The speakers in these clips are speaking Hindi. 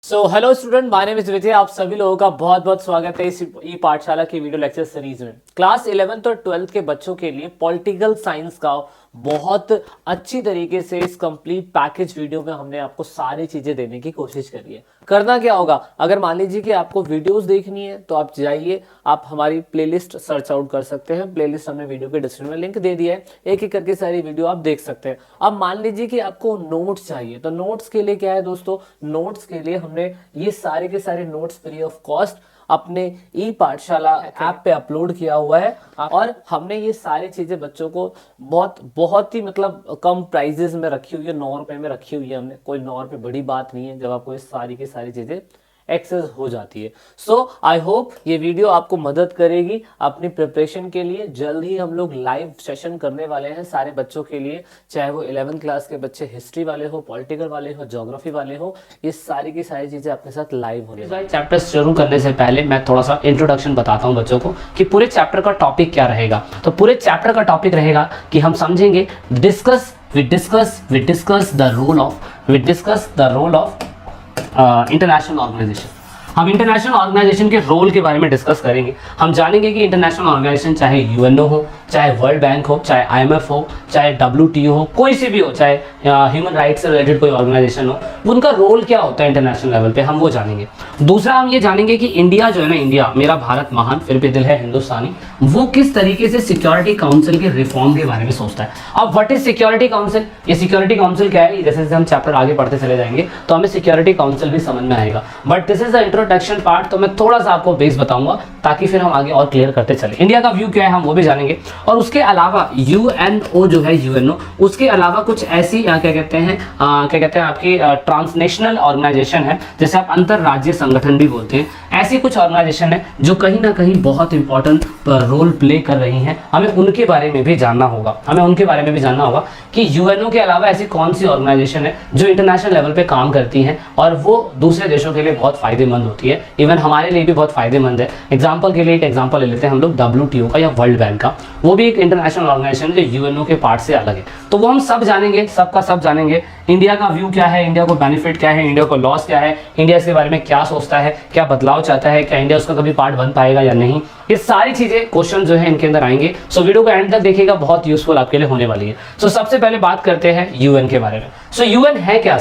Hello student, my name is Vijay. आप सभी लोगों का बहुत बहुत स्वागत है इस ई पाठशाला की वीडियो लेक्चर सीरीज में। क्लास 11th और 12th के बच्चों के लिए पॉलिटिकल साइंस का बहुत अच्छी तरीके से इस कंप्लीट पैकेज वीडियो में हमने आपको सारी चीजें देने की कोशिश करी है। करना क्या होगा, अगर मान लीजिए कि आपको वीडियोस देखनी है तो आप जाइए, आप हमारी प्लेलिस्ट सर्च आउट कर सकते हैं। प्लेलिस्ट हमने वीडियो के डिस्क्रिप्शन में लिंक दे दिया है, एक एक करके सारी वीडियो आप देख सकते हैं। अब मान लीजिए कि आपको नोट्स चाहिए, तो नोट्स के लिए क्या है दोस्तों, नोट्स के लिए हमने ये सारे के सारे नोट्स फ्री ऑफ कॉस्ट अपने ई पाठशाला ऐप पे अपलोड किया हुआ है। और हमने ये सारी चीजें बच्चों को बहुत ही मतलब कम प्राइजेस में रखी हुई है, 9 रुपए में रखी हुई है हमने। कोई 9 रुपए बड़ी बात नहीं है जब आपको ये सारी की सारी चीजें एक्सेस हो जाती है। सो आई होप ये वीडियो आपको मदद करेगी अपनी प्रिपरेशन के लिए। जल्द ही हम लोग लाइव सेशन करने वाले हैं सारे बच्चों के लिए, चाहे वो 11th क्लास के बच्चे हिस्ट्री वाले हो, पॉलिटिकल वाले हो, ज्योग्राफी वाले हो, ये सारी की सारी चीजें अपने साथ लाइव होने वाली हैं। चैप्टर शुरू करने से पहले मैं थोड़ा सा इंट्रोडक्शन बताता हूँ बच्चों को कि पूरे चैप्टर का टॉपिक क्या रहेगा। तो पूरे चैप्टर का टॉपिक रहेगा कि हम समझेंगे we discuss the role of international organisation. हम इंटरनेशनल ऑर्गेनाइजेशन के रोल के बारे में डिस्कस करेंगे। हम जानेंगे कि इंटरनेशनल ऑर्गेनाइजेशन चाहे यूएनओ हो, चाहे वर्ल्ड बैंक हो, चाहे आईएमएफ हो, चाहे डब्ल्यूटीओ हो, कोई सी भी हो, चाहे ह्यूमन राइट्स से रिलेटेड कोई ऑर्गेनाइजेशन हो, उनका रोल क्या होता है इंटरनेशनल लेवल पे, हम वो जानेंगे। दूसरा हम ये जानेंगे कि इंडिया जो है ना, इंडिया मेरा भारत महान फिर भी दिल है हिंदुस्तानी, वो किस तरीके से सिक्योरिटी काउंसिल के रिफॉर्म के बारे में सोचता है। अब व्हाट इज सिक्योरिटी काउंसिल, ये सिक्योरिटी काउंसिल क्या है, जैसे जैसे हम चैप्टर आगे पढ़ते चले जाएंगे तो हमें सिक्योरिटी काउंसिल भी समझ में आएगा। But this is the introduction part, तो मैं थोड़ा सा आपको बेस बताऊंगा ताकि फिर हम आगे और क्लियर करते चले। इंडिया का व्यू क्या है हम वो भी जानेंगे, और उसके अलावा यूएनओ जो है, यूएनओ उसके अलावा कुछ ऐसी क्या कहते हैं आपकी ट्रांसनेशनल ऑर्गेनाइजेशन है, जैसे आप अंतरराज्यीय संगठन भी बोलते हैं। ऐसी कुछ ऑर्गेनाइजेशन है जो कहीं ना कहीं बहुत इंपॉर्टेंट रोल प्ले कर रही हैं। हमें उनके बारे में भी जानना होगा कि यूएनओ के अलावा ऐसी कौन सी ऑर्गेनाइजेशन है जो इंटरनेशनल लेवल पे काम करती हैं और वो दूसरे देशों के लिए बहुत फायदेमंद होती है, इवन हमारे लिए भी बहुत फायदेमंद है। एग्जाम्पल के लिए एक एग्जाम्पल ले लेते हैं हम लोग डब्ल्यूटीओ का या वर्ल्ड बैंक का। वो भी एक इंटरनेशनल ऑर्गेनाइजेशन है जो यूएनओ के पार्ट से अलग है। तो वो हम सब जानेंगे, सबका सब जानेंगे। इंडिया का व्यू क्या है, इंडिया को बेनिफिट क्या है, इंडिया को लॉस क्या है, इंडिया इसके बारे में क्या सोचता है, क्या बदलाव चाहता है, क्या इंडिया उसका कभी पार्ट बन पाएगा या नहीं, ये सारी चीजें क्वेश्चन जो है इनके अंदर आएंगे। सो वीडियो को एंड तक देखिएगा, बहुत यूजफुल आपके लिए होने वाली है। सो सबसे पहले बात करते हैं यूएन के बारे में। सो यूएन है क्या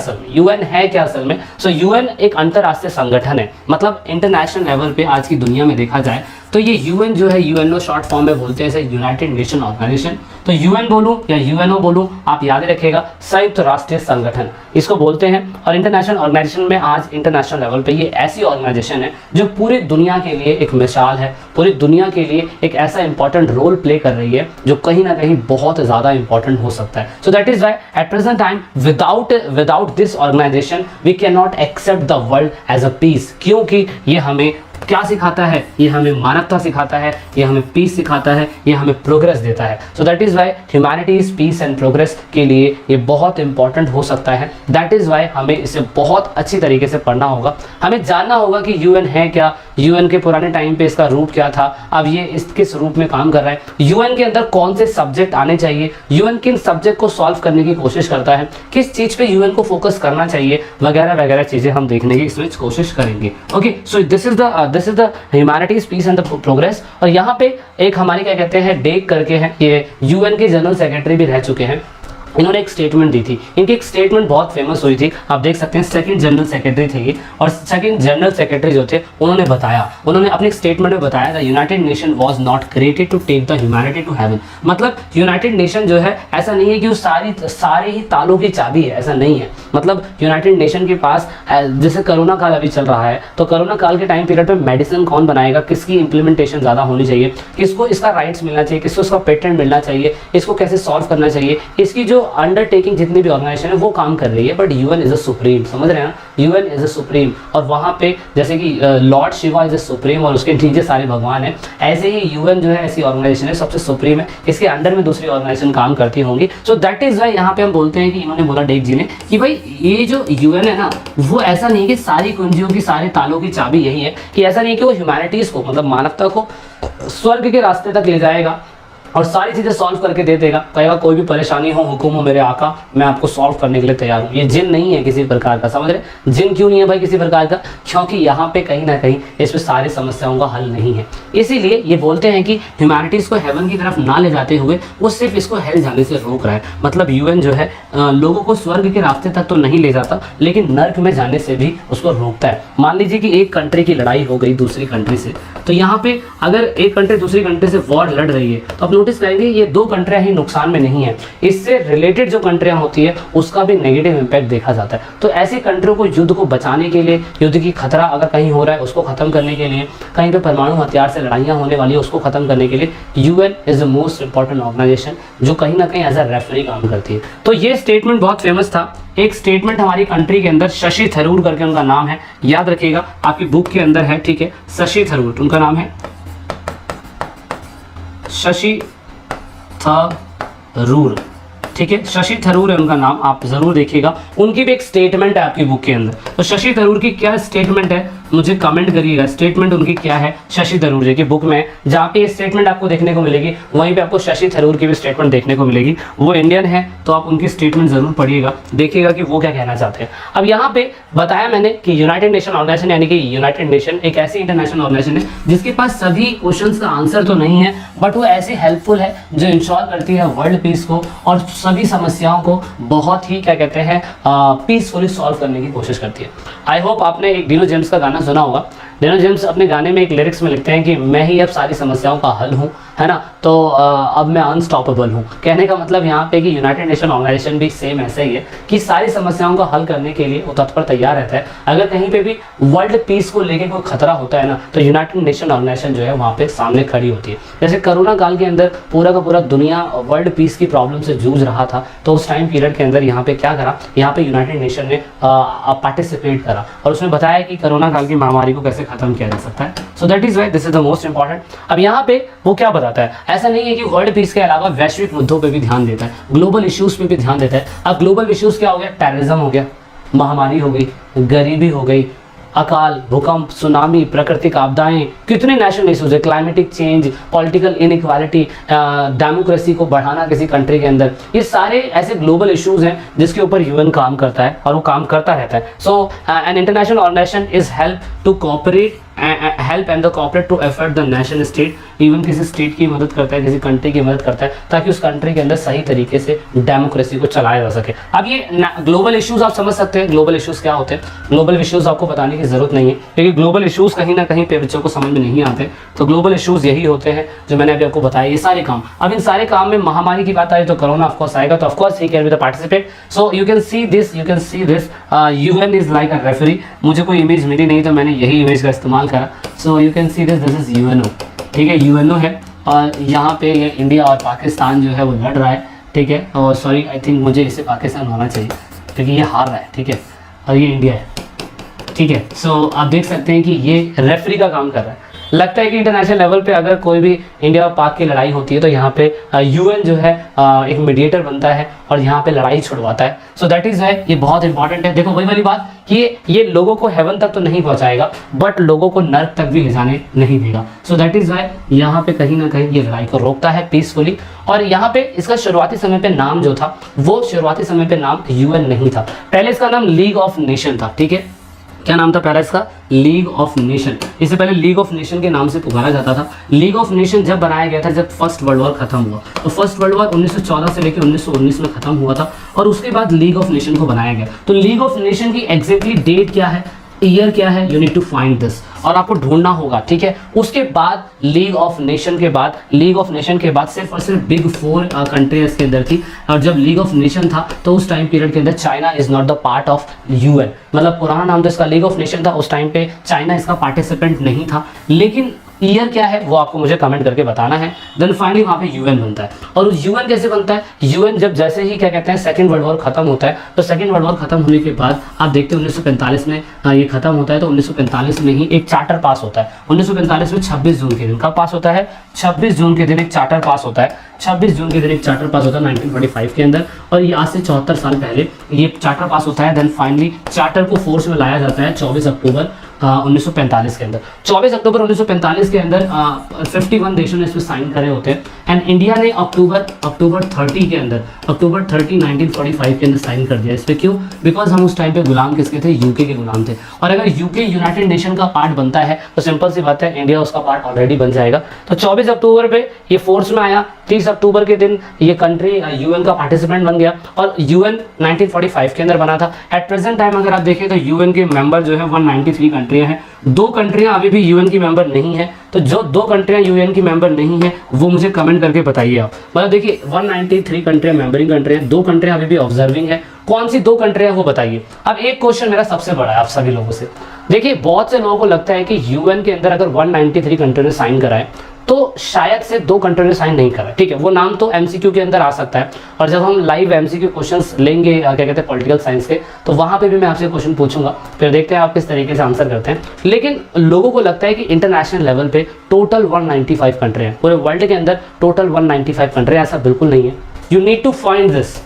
असल में, सो यूएन एक अंतरराष्ट्रीय संगठन है। मतलब इंटरनेशनल लेवल पे आज की दुनिया में देखा जाए तो ये यूएन जो है, यूएनओ शॉर्ट फॉर्म में बोलते हैं, जैसे यूनाइटेड नेशन ऑर्गेनाइजेशन। तो यूएन बोलूं या यूएनओ बोलूं, आप याद रखिएगा, संयुक्त राष्ट्रीय संगठन इसको बोलते हैं। और इंटरनेशनल ऑर्गेनाइजेशन में आज इंटरनेशनल लेवल पे ये ऐसी ऑर्गेनाइजेशन है जो पूरी दुनिया के लिए एक मिसाल है, पूरी दुनिया के लिए एक ऐसा इंपॉर्टेंट रोल प्ले कर रही है जो कहीं ना कहीं बहुत ज्यादा इंपॉर्टेंट हो सकता है। So that is why at present time without this organisation we can not accept the world as a peace. क्योंकि ये हमें क्या सिखाता है, ये हमें मानवता सिखाता है, ये हमें पीस सिखाता है, ये हमें प्रोग्रेस देता है। So that is why humanities peace and progress के लिए ये बहुत इंपॉर्टेंट हो सकता है। दैट इज वाई हमें इसे बहुत अच्छी तरीके से पढ़ना होगा। हमें जानना होगा कि यूएन है क्या, यूएन के पुराने टाइम पे इसका रूप क्या था, अब ये इस किस रूप में काम कर रहा है, यूएन के अंदर कौन से सब्जेक्ट आने चाहिए, यूएन किन सब्जेक्ट को सॉल्व करने की कोशिश करता है, किस चीज पे यूएन को फोकस करना चाहिए, वगैरह वगैरह चीजें हम देखने की इसमें कोशिश करेंगे। Okay, so this is the humanities peace and the progress. और यहाँ पे एक हमारे क्या कहते हैं, डेक करके हैं, ये यूएन के जनरल सेक्रेटरी भी रह चुके हैं। इन्होंने एक स्टेटमेंट दी थी, इनकी एक स्टेटमेंट बहुत फेमस हुई थी, आप देख सकते हैं। सेकंड जनरल सेक्रेटरी थे ये, और सेकंड जनरल सेक्रेटरी जो थे उन्होंने अपने स्टेटमेंट में बताया the United Nation was not created to take the humanity to heaven. मतलब यूनाइटेड नेशन जो है, ऐसा नहीं है कि वो सारे ही तालों की चाबी है, ऐसा नहीं है। मतलब यूनाइटेड नेशन के पास, जैसे कोरोना काल अभी चल रहा है, तो कोरोना काल के टाइम पीरियड पे मेडिसिन कौन बनाएगा, किसकी इंप्लीमेंटेशन ज्यादा होनी चाहिए, किसको इसका राइट्स मिलना चाहिए, किसको इसका पेटेंट मिलना चाहिए, इसको कैसे सॉल्व करना चाहिए, इसकी जो अंडरटेकिंग जितनी भी ऑर्गेनाइजेशन है वो काम कर रही है। But UN is a supreme, समझ रहे हैं ना, यूएन इज अ सुप्रीम। और वहां पे जैसे कि Lord Shiva is a supreme और उसके नीचे सारे भगवान हैं, ऐसे ही यूएन जो है ऐसी ऑर्गेनाइजेशन है, सबसे सुप्रीम है। इसके अंडर में दूसरी ऑर्गेनाइजेशन काम करती होंगी। सो दैट इज वाई यहाँ पे हम बोलते हैं कि इन्होंने बोला, डेक जी ने, कि भाई ये जो यूएन है ना, वो ऐसा नहीं है कि सारी कुंजियों की, सारे तालों की चाबी यही है, कि ऐसा नहीं है कि वो ह्यूमैनिटीज को, मतलब मानवता को स्वर्ग के रास्ते तक ले जाएगा और सारी चीज़ें सॉल्व करके दे देगा, कहेगा कोई भी परेशानी हो हुक्म हो मेरे आका, मैं आपको सॉल्व करने के लिए तैयार हूँ। ये जिन नहीं है किसी प्रकार का, समझ रहे? जिन क्यों नहीं है भाई किसी प्रकार का? क्योंकि यहाँ पे कहीं ना कहीं इसमें सारी समस्याओं का हल नहीं है। इसीलिए ये बोलते हैं कि ह्यूमैनिटीज़ को हेवन की तरफ ना ले जाते हुए वो सिर्फ इसको हेल जाने से रोक रहा है। मतलब यूएन जो है लोगों को स्वर्ग के रास्ते तक तो नहीं ले जाता, लेकिन नर्क में जाने से भी उसको रोकता है। मान लीजिए कि एक कंट्री की लड़ाई हो गई दूसरी कंट्री से, तो यहाँ पे अगर एक कंट्री दूसरी कंट्री से वॉर लड़ रही है तो आप नोटिस करेंगे ये दो कंट्रियां ही नुकसान में नहीं है, इससे रिलेटेड जो कंट्रियां होती है उसका भी नेगेटिव इंपैक्ट देखा जाता है। तो ऐसी कंट्रियों को युद्ध को बचाने के लिए, युद्ध की खतरा अगर कहीं हो रहा है उसको खत्म करने के लिए, कहीं पे परमाणु हथियार से लड़ाइयाँ होने वाली है उसको खत्म करने के लिए UN is the most important organisation जो कहीं ना कहीं एज अ रेफरी काम करती है। तो ये स्टेटमेंट बहुत फेमस था। एक स्टेटमेंट हमारी कंट्री के अंदर शशि थरूर करके उनका नाम है, याद रखिएगा आपकी बुक के अंदर है, ठीक है? शशि थरूर उनका नाम है, शशि थरूर, ठीक है? शशि थरूर है उनका नाम, आप जरूर देखिएगा। उनकी भी एक स्टेटमेंट है आपकी बुक के अंदर। तो शशि थरूर की क्या स्टेटमेंट है मुझे कमेंट करिएगा, स्टेटमेंट उनकी क्या है शशि थरूर जी की बुक में। जहाँ पे स्टेटमेंट आपको देखने को मिलेगी वहीं पे आपको शशि थरूर की भी स्टेटमेंट देखने को मिलेगी। वो इंडियन है तो आप उनकी स्टेटमेंट जरूर पढ़िएगा, देखिएगा कि वो क्या कहना चाहते हैं। अब यहाँ पे बताया मैंने कि यूनाइटेड नेशन ऑर्गेनाइजेशन यानी कि यूनाइटेड नेशन एक ऐसी इंटरनेशनल ऑर्गेनाइजेशन है जिसके पास सभी क्वेश्चंस का आंसर तो नहीं है, बट वो ऐसी हेल्पफुल है जो इंश्योर करती है वर्ल्ड पीस को और सभी समस्याओं को बहुत ही क्या कहते हैं पीसफुली सॉल्व करने की कोशिश करती है। आई होप आपने एक डिनो जेम्स का गाना सुना होगा। डिनो जेम्स अपने गाने में एक लिरिक्स में लिखते हैं कि मैं ही अब सारी समस्याओं का हल हूँ, है ना? तो अब मैं अनस्टॉपेबल हूँ। कहने का मतलब यहाँ पे कि यूनाइटेड नेशन ऑर्गेनाइजेशन भी सेम ऐसा ही है कि सारी समस्याओं का हल करने के लिए वो तत्पर तैयार रहता है। अगर कहीं पे भी वर्ल्ड पीस को लेके कोई खतरा होता है ना, तो यूनाइटेड नेशन ऑर्गेनाइजेशन जो है वहाँ पे सामने खड़ी होती है। जैसे कोरोना काल के अंदर पूरा का पूरा दुनिया वर्ल्ड पीस की प्रॉब्लम से जूझ रहा था, तो उस टाइम पीरियड के अंदर यहाँ पे क्या करा, यहाँ पे यूनाइटेड नेशन ने पार्टिसिपेट करा और उसने बताया कि कोरोना काल की महामारी को कैसे खत्म किया जा सकता है। So that is why this is the most important. अब यहाँ पे वो क्या बताता है, ऐसा नहीं है कि वर्ल्ड पीस के अलावा वैश्विक मुद्दों पे भी ध्यान देता है, ग्लोबल इश्यूज पे भी ध्यान देता है। अब ग्लोबल इश्यूज क्या हो गया? टेररिज्म हो गया, महामारी हो गई, गरीबी हो गई, अकाल, भूकंप, सुनामी, प्राकृतिक आपदाएं, कितने नेशनल इश्यूज है, climatic change, political inequality, democracy को बढ़ाना किसी कंट्री के अंदर, ये सारे ऐसे ग्लोबल इश्यूज हैं जिसके ऊपर यूएन काम करता है और वो काम करता रहता है। So an international organisation is help to cooperate help and the cooperate to effort the nation state, even किसी स्टेट की मदद करता है, किसी कंट्री की मदद करता है ताकि उस कंट्री के अंदर सही तरीके से डेमोक्रेसी को चलाया जा सके। अब ये ग्लोबल इश्यूज आप समझ सकते हैं, ग्लोबल इश्यूज क्या होते हैं। ग्लोबल इश्यूज आपको बताने की जरूरत नहीं है क्योंकि ग्लोबल इश्यूज कहीं ना कहीं पे बच्चों को समझ में नहीं आते। तो ग्लोबल इश्यूज यही होते हैं जो मैंने अभी आपको बताया, ये सारे काम। अब इन सारे काम में महामारी की बात आई तो कोरोना ऑफकोर्स आएगा, तो of course he can be the participate. So you can see this UN is like a referee. मुझे कोई इमेज मिली नहीं तो मैंने यही इमेज का इस्तेमाल करा। So you can see this is UNO, ठीक है? यूएनओ है और यहाँ पे ये इंडिया और पाकिस्तान जो है वो लड़ रहा है, ठीक है? और सॉरी आई थिंक मुझे इसे पाकिस्तान होना चाहिए क्योंकि ये हार रहा है, ठीक है? और ये इंडिया है, ठीक है? सो आप देख सकते हैं कि ये रेफरी का काम कर रहा है। लगता है कि इंटरनेशनल लेवल पे अगर कोई भी इंडिया और पाक की लड़ाई होती है तो यहाँ पे यूएन जो है एक मीडिएटर बनता है और यहाँ पे लड़ाई छुड़वाता है। सो दैट इज है, ये बहुत इंपॉर्टेंट है। देखो वही वाली बात कि ये लोगों को हेवन तक तो नहीं पहुंचाएगा बट लोगों को नर्क तक भी ले जाने नहीं देगा। सो दैट इज वाई यहाँ पे कहीं ना कहीं ये लड़ाई को रोकता है पीसफुली। और यहाँ पे इसका शुरुआती समय पे नाम जो था वो शुरुआती समय पे नाम यूएन नहीं था, पहले इसका नाम लीग ऑफ नेशन था, ठीक है? क्या नाम था पहला इसका? League of nation. इससे पहले लीग ऑफ नेशन के नाम से पुकारा जाता था। लीग ऑफ नेशन जब बनाया गया था जब फर्स्ट वर्ल्ड वॉर खत्म हुआ, तो फर्स्ट वर्ल्ड वॉर 1914 से लेकर 1919 में खत्म हुआ था और उसके बाद लीग ऑफ नेशन को बनाया गया। तो लीग ऑफ नेशन की एग्जैक्टली डेट क्या है, ईयर क्या है, you need to find this और आपको ढूंढना होगा, ठीक है? उसके बाद लीग ऑफ नेशन के बाद सिर्फ और सिर्फ बिग 4 कंट्रीज के अंदर थी। और जब लीग ऑफ नेशन था तो उस टाइम पीरियड के अंदर China is not the part of UN, मतलब पुराना नाम तो इसका लीग ऑफ नेशन था, उस टाइम पे चाइना इसका पार्टिसिपेंट नहीं था। लेकिन ईयर क्या है वो आपको मुझे कमेंट करके बताना है। देन फाइनली वहाँ पे यूएन बनता है। और यूएन कैसे बनता है? यूएन जब जैसे ही क्या कहते हैं सेकंड वर्ल्ड वॉर खत्म होता है, तो सेकंड वर्ल्ड वॉर खत्म होने के बाद आप देखते हैं 1945 में ये खत्म होता है। तो 1945 में ही एक चार्टर पास होता है। 1945 में 26 जून के दिन कब पास होता है? 26 जून के दिन एक चार्टर पास होता है। 26 जून के दिन एक चार्टर पास होता है 1945 के अंदर, और ये आज से 74 साल पहले ये चार्टर पास होता है। देन फाइनली चार्टर को फोर्स में लाया जाता है 24 अक्टूबर 1945 के अंदर। 24 अक्टूबर 1945 के अंदर 51 देशों ने इस पर साइन करे होते हैं एंड इंडिया ने अक्टूबर 30 के अंदर, अक्टूबर 30 1945 के अंदर साइन कर दिया। इस पर क्यों? बिकॉज हम उस टाइम पे गुलाम किसके थे? यूके के गुलाम थे। और अगर यूके यूनाइटेड नेशन का पार्ट बनता है तो सिंपल सी बात है इंडिया उसका पार्ट ऑलरेडी बन जाएगा। तो 24 अक्टूबर पे ये फोर्स में आया, 30 अक्टूबर के दिन ये कंट्री यूएन का पार्टिसिपेंट बन गया और यूएन 1945 के अंदर बना था। एट प्रेजेंट टाइम अगर आप देखें तो यूएन के मेंबर जो है 193 कंट्रियां हैं। 2 कंट्रियां अभी भी यूएन की मेंबर नहीं है। तो जो 2 कंट्रियां यूएन की मेंबर नहीं है वो मुझे कमेंट करके बताइए आप। मतलब देखिए 193 कंट्रियां मेंबरिंग कंट्रियां, 2 कंट्रियां अभी भी ऑब्जर्विंग है। कौन सी 2 कंट्रियां वो बताइए। अब एक क्वेश्चन मेरा सबसे बड़ा है आप सभी लोगों से। देखिए बहुत से लोगों को लगता है कि यूएन के अंदर अगर 193 कंट्री ने साइन कराए तो शायद से 2 कंट्री ने साइन नहीं करा। ठीक है, वो नाम तो एमसीक्यू के अंदर आ सकता है और जब हम लाइव एमसीक्यू क्वेश्चंस लेंगे क्या कहते हैं पॉलिटिकल साइंस के, तो वहां पे भी मैं आपसे क्वेश्चन पूछूंगा, फिर देखते हैं आप किस तरीके से आंसर करते हैं। लेकिन लोगों को लगता है कि इंटरनेशनल लेवल पे टोटल 195 कंट्री है, पूरे वर्ल्ड के अंदर टोटल 195 कंट्री। ऐसा बिल्कुल नहीं है। You need to find this.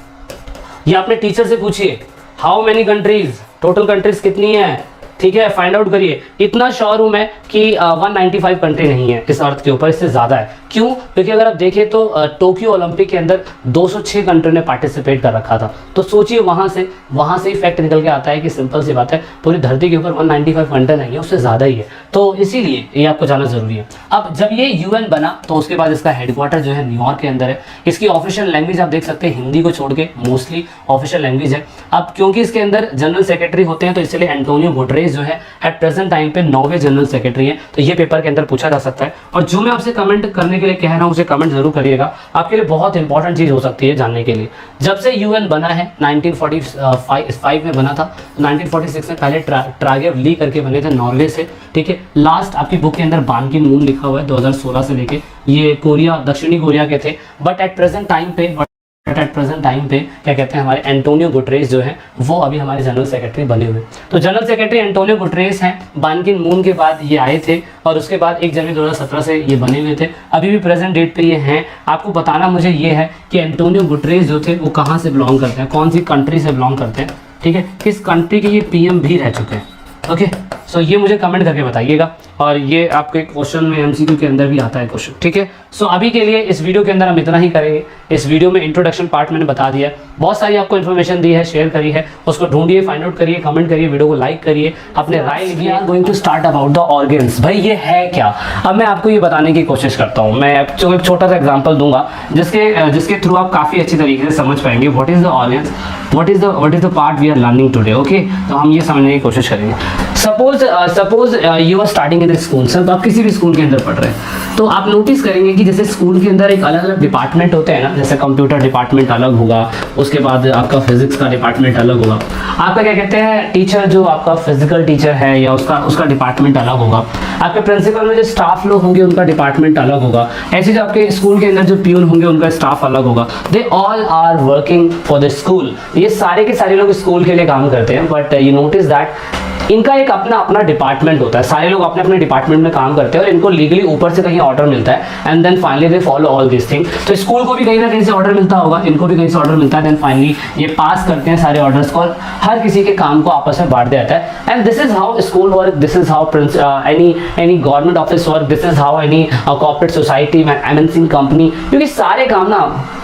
ये अपने टीचर से पूछिए, how many countries, total countries कितनी है, ठीक है, फाइंड आउट करिए। इतना श्योर हूं मैं कि 195 कंट्री नहीं है इस अर्थ के ऊपर, इससे ज़्यादा है। क्यों? क्योंकि अगर आप देखें तो टोक्यो ओलंपिक के अंदर 206 कंट्री ने पार्टिसिपेट कर रखा था। तो सोचिए वहाँ से ही फैक्ट निकल के आता है कि सिंपल सी बात है पूरी धरती के ऊपर 195 कंट्री नहीं है, उससे ज़्यादा ही है। तो इसीलिए ये आपको जानना ज़रूरी है। अब जब ये यूएन बना तो उसके बाद इसका हेडक्वार्टर जो है न्यूयॉर्क के अंदर है। इसकी ऑफिशियल लैंग्वेज आप देख सकते हैं हिंदी को छोड़ के मोस्टली ऑफिशियल लैंग्वेज है। अब क्योंकि इसके अंदर जनरल सेक्रेटरी होते हैं तो इसलिए एंटोनियो गुटेरेस जो है एट प्रेजेंट टाइम पे 9वें जनरल सेक्रेटरी हैं। तो ये पेपर के अंदर पूछा जा सकता है। और जो मैं आपसे कमेंट करने के लिए कह रहा हूँ उसे कमेंट जरूर करिएगा, आपके लिए बहुत इंपॉर्टेंट चीज़ हो सकती है जानने के लिए। जब से यूएन बना है 1945 में बना था, 1946 में पहले ट्रागेव ली करके बने थे नॉर्वे से। ठीक है, लास्ट आपकी बुक के अंदर बान की मून लिखा हुआ है 2016 से लेके, ये कोरिया, दक्षिणी कोरिया के थे। बट एट प्रेजेंट टाइम पे क्या कहते हैं हमारे एंटोनियो गुटेरेस जो है वो अभी हमारे जनरल सेक्रेटरी बने हुए। तो जनरल सेक्रेटरी एंटोनियो गुटेरेस हैं, बान की मून के बाद ये आए थे और उसके बाद 1 जनवरी 2017 से ये बने हुए थे। अभी भी प्रेजेंट डेट पे ये हैं। आपको बताना मुझे ये है कि एंटोनियो गुटेरेस जो थे वो कहाँ से बिलोंग करते हैं, कौन सी कंट्री से बिलोंग करते हैं। ठीक है, किस कंट्री के ये पीएम भी रह चुके हैं। ओके, सो ये मुझे कमेंट करके बताइएगा और ये आपके क्वेश्चन में एमसीक्यू के अंदर भी आता है क्वेश्चन। ठीक है, सो अभी के लिए इस वीडियो के अंदर हम इतना ही करेंगे। इस वीडियो में इंट्रोडक्शन पार्ट मैंने बता दिया है, बहुत सारी आपको इन्फॉर्मेशन दी है, शेयर करी है, उसको ढूंढिए, फाइंड आउट करिए, कमेंट करिए, वीडियो को लाइक करिए, अपने राय लिखिए। Going to start about the organs. भाई ये है क्या? अब मैं आपको ये बताने की कोशिश करता हूँ। मैं एक छोटा सा एग्जाम्पल दूंगा जिसके थ्रू आप काफ़ी अच्छी तरीके से समझ पाएंगे what is the organs, what is the part we are learning today. Okay, तो हम ये समझने की कोशिश करेंगे। Suppose you are starting in the school. सब आप किसी भी स्कूल के अंदर पढ़ रहे हैं तो आप नोटिस करेंगे कि जैसे स्कूल के अंदर एक अलग अलग डिपार्टमेंट होते हैं ना, जैसे कंप्यूटर डिपार्टमेंट अलग होगा, उसके बाद आपका फिजिक्स का डिपार्टमेंट अलग होगा, आपका क्या कहते हैं टीचर जो आपका फिजिकल टीचर है या उसका डिपार्टमेंट अलग होगा, आपके प्रिंसिपल में जो स्टाफ लोग होंगे उनका डिपार्टमेंट अलग होगा, ऐसे जो आपके स्कूल के अंदर जो प्यून होंगे उनका स्टाफ अलग होगा। They all are working for the school. ये सारे के सारे लोग स्कूल के लिए काम करते हैं। बट यू नोटिस दैट इनका एक अपना डिपार्टमेंट होता है। सारे लोग अपने अपने डिपार्टमेंट में काम करते हैं और इनको लीगली ऊपर से कहीं ऑर्डर मिलता है and then finally they follow all this thing. तो स्कूल को भी कहीं ना कहीं से ऑर्डर मिलता होगा, इनको भी कहीं से ऑर्डर मिलता है, देन फाइनली ये पास करते हैं सारे ऑर्डर्स को और हर किसी के काम को आपस में बांट दिया जाता है। And this is how school work, this is how any government office work, this is how any corporate society, MNC company. क्योंकि सारे काम ना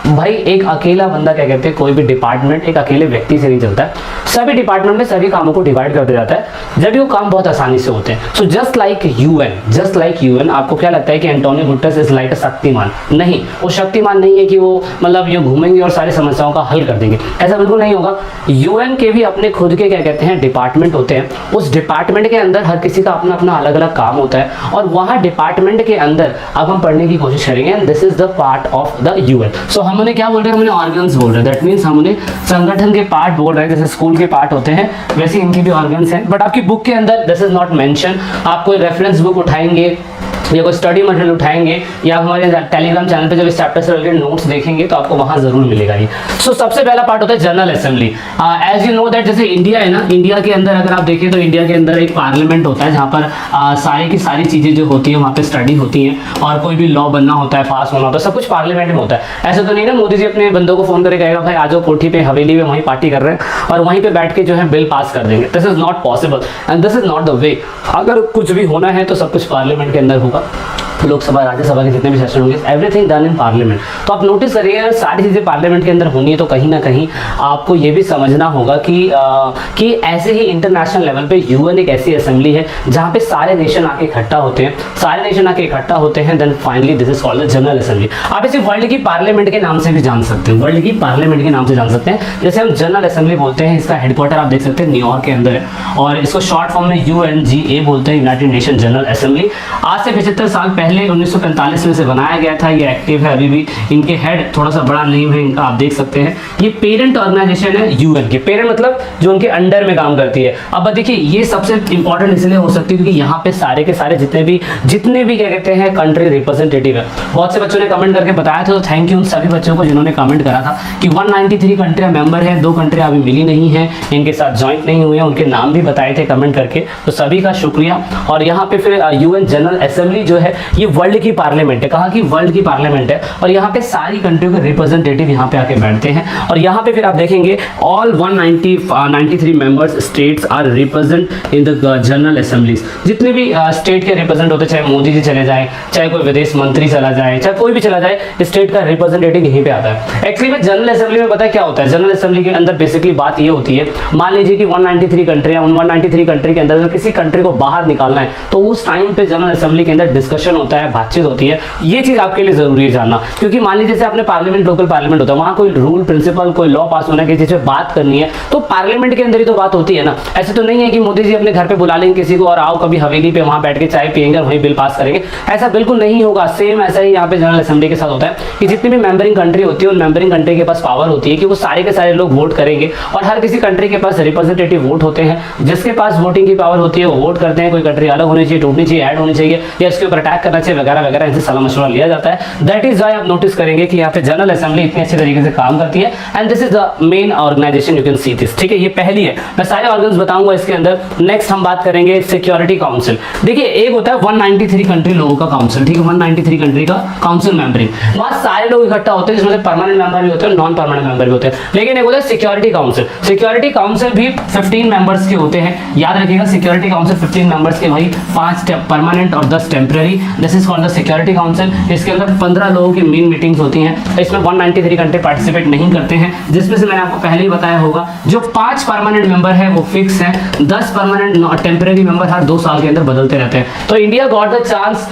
भाई एक अकेला बंदा क्या कहते हैं, कोई भी डिपार्टमेंट एक अकेले व्यक्ति से नहीं चलता है। सभी डिपार्टमेंट में सभी कामों को डिवाइड कर दिया जाता है जब ये काम बहुत आसानी से होते हैं। सो जस्ट लाइक यूएन, आपको क्या लगता है कि एंटोनियो गुटेरेस इज लाइक अ शक्तिमान? नहीं, वो शक्तिमान नहीं है कि वो मतलब ये घूमेंगे और सारी समस्याओं का हल कर देंगे, ऐसा बिल्कुल नहीं होगा। यूएन के भी अपने खुद के क्या कहते हैं डिपार्टमेंट होते हैं। उस डिपार्टमेंट के अंदर हर किसी का अपना अपना अलग अलग काम होता है और वहाँ डिपार्टमेंट के अंदर अब हम पढ़ने की कोशिश करेंगे and this is the part of the UN. So हमने क्या बोल रहे हैं, हमने ऑर्गन्स बोल रहे हैं, दैट मीन्स हमने संगठन के पार्ट बोल रहे हैं। जैसे स्कूल के पार्ट होते हैं वैसे इनकी भी ऑर्गन्स हैं, बट आपकी बुक के अंदर दिस इज नॉट मेंशन। आप कोई रेफरेंस बुक उठाएंगे या कोई स्टडी मटेरियल उठाएंगे या हमारे टेलीग्राम चैनल पे जब इस चैप्टर से रिलेटेड नोट्स देखेंगे तो आपको वहाँ जरूर मिलेगा ये। सो सबसे पहला पार्ट होता है general assembly. As you know that जैसे इंडिया है ना, इंडिया के अंदर अगर आप देखें तो इंडिया के अंदर एक पार्लियामेंट होता है जहाँ पर सारी की सारी चीज़ें जो होती है वहाँ पे स्टडी होती है, और कोई भी लॉ बनना होता है, पास होना होता है, सब कुछ पार्लियामेंट में होता है। ऐसा तो नहीं ना मोदी जी अपने बंदों को फोन करके कहेगा भाई आ जाओ कोठी पे हवेली में वहीं पार्टी कर रहे हैं और वहीं पे बैठ के जो है बिल पास कर देंगे। This is not possible and this is not the way. अगर कुछ भी होना है तो सब कुछ पार्लियामेंट के अंदर होगा। लोकसभा राज्यसभा के जितने भी सेशन होंगे एवरीथिंग डन इन पार्लियामेंट। तो आप नोटिस करिए अगर सारी चीज़ें पार्लियामेंट के अंदर होनी है तो कहीं ना कहीं आपको ये भी समझना होगा कि ऐसे ही इंटरनेशनल लेवल पे यूएन एक ऐसी असेंबली है जहाँ पे सारे नेशन आके इकट्ठा होते हैं, सारे नेशन आके इकट्ठा होते हैं, then finally this is called the general assembly. आप इसे वर्ल्ड की पार्लियामेंट के नाम से भी जान सकते हैं, वर्ल्ड की पार्लियामेंट के नाम से जान सकते हैं। जैसे हम जनरल असेंबली बोलते हैं, इसका हेडक्वार्टर आप देख सकते हैं न्यूयॉर्क के अंदर है और इसको शॉर्ट फॉर्म में UNGA बोलते हैं, यूनाइटेड नेशन जनरल असेंबली। आज से 75 साल पहले 1945 में से बनाया गया था। ये एक्टिव है अभी भी। इनके हेड थोड़ा सा बड़ा नेम है इनका, आप देख सकते हैं। ये पेरेंट ऑर्गेनाइजेशन है यूएन के। पेरेंट मतलब जो उनके अंडर में काम करती है। अब देखिए ये सबसे इंपॉर्टेंट इसलिए हो सकती है क्योंकि यहाँ पे सारे के सारे जितने भी क्या कहते हैं कंट्री रिप्रेजेंटेटिव है। बहुत से बच्चों ने कमेंट करके बताया था, तो थैंक यू उन सभी बच्चों को जिन्होंने कमेंट करा था कि 193 कंट्रियां मेंबर है, 2 कंट्रियां अभी मिली नहीं है, इनके साथ ज्वाइंट नहीं हुए हैं, उनके नाम भी बताए थे कमेंट करके, तो सभी का शुक्रिया। और यहाँ पे फिर यूएन जनरल असेंबली जो है ये वर्ल्ड की पार्लियामेंट है। कहा कि वर्ल्ड की पार्लियामेंट है और यहाँ पे सारी कंट्रियों के रिप्रेजेंटेटिव यहाँ पे आके बैठते हैं। और यहाँ पे फिर आप देखेंगे all 193 members states are represent in the general assemblies. जितने भी स्टेट के रिप्रेजेंट होते, चाहे मोदी जी चले जाए, चाहे कोई विदेश मंत्री चला जाए, चाहे कोई भी चला जाए, स्टेट का रिप्रेजेंटेटिव यहीं पे आता है। एक्चुअली में जनरल असेंबली में पता है क्या होता है, जनरल असेंबली के अंदर बेसिकली बात ये होती है, मान लीजिए कि 193 कंट्रियां, उन 193 कंट्री के अंदर किसी कंट्री को बाहर निकालना है तो उस टाइम पे जनरल असेंबली के अंदर डिस्कशन होता है, बातचीत होती है। ये चीज आपके लिए जरूरी है जानना, क्योंकि मान लीजिए जैसे आपने पार्लियामेंट, लोकल पार्लियामेंट होता है, वहां कोई रूल प्रिंसिपल, कोई लॉ पास होना है, किसी से बात करनी है तो पार्लियामेंट के अंदर ही तो बात होती है ना। ऐसे तो नहीं है कि मोदी जी अपने घर पे बुला लेंगे किसी को और आओ कभी हवेली पे वहां बैठ के चाय पियेंगे और वहीं बिल पास करेंगे, ऐसा बिल्कुल नहीं होगा। सेम ऐसा ही यहाँ पे जनरल असेंबली के साथ होता है कि जितनी भी मेंबरिंग कंट्री होती है उन मेंबरिंग कंट्री के पास पावर होती है कि वो सारे के सारे लोग वोट करेंगे और हर किसी कंट्री के पास रिप्रेजेंटेटिव वोट होते हैं। जिसके पास वोटिंग की पावर होती है वो वोट करते हैं, कोई कंट्री अलग होनी चाहिए, टूटनी चाहिए, ऐड होनी चाहिए या इसके ऊपर अटैक करना चाहिए वगैरह वगैरह, इनसे सलाह मशवरा लिया जाता है। दैट इज व्हाई आप नोटिस करेंगे कि यहाँ पे जनरल असेंबली इतनी अच्छी तरीके से काम करती है and this is the main organisation, you can see this. ठीक है, ये पहली है, मैं सारे ऑर्गन्स बताऊंगा इसके अंदर। नेक्स्ट हम बात करेंगे सिक्योरिटी काउंसिल। देखिए एक होता है 193 कंट्री लोगों का काउंसिल, ठीक है, 193 कंट्री का काउंसिल मेंबरिंग, वहां सारे लोग इकट्ठा होते हैं, जिसमें परमानेंट मेंबर भी होते हैं, नॉन परमानेंट मेंबर भी होते हैं। लेकिन एक होता है सिक्योरिटी काउंसिल। सिक्योरिटी काउंसिल भी 15 मेंबर्स के होते हैं, याद रखिएगा सिक्योरिटी काउंसिल 15 मेंबर्स के, वही 5 परमानेंट और 10 temporary. This is called the security council. इसके अंदर 15 लोगों की मेन मीटिंग्स होती हैं। इसमें 193 कंट्री पार्टिसिपेट नहीं करते हैं, जिसमें से मैंने आपको पहले ही बताया होगा जो 5 परमानेंट मेंबर है वो फिक्स है, 10 परमानेंट टेम्पररी मेंबर हर 2 साल के अंदर बदलते रहते हैं। तो India got the chance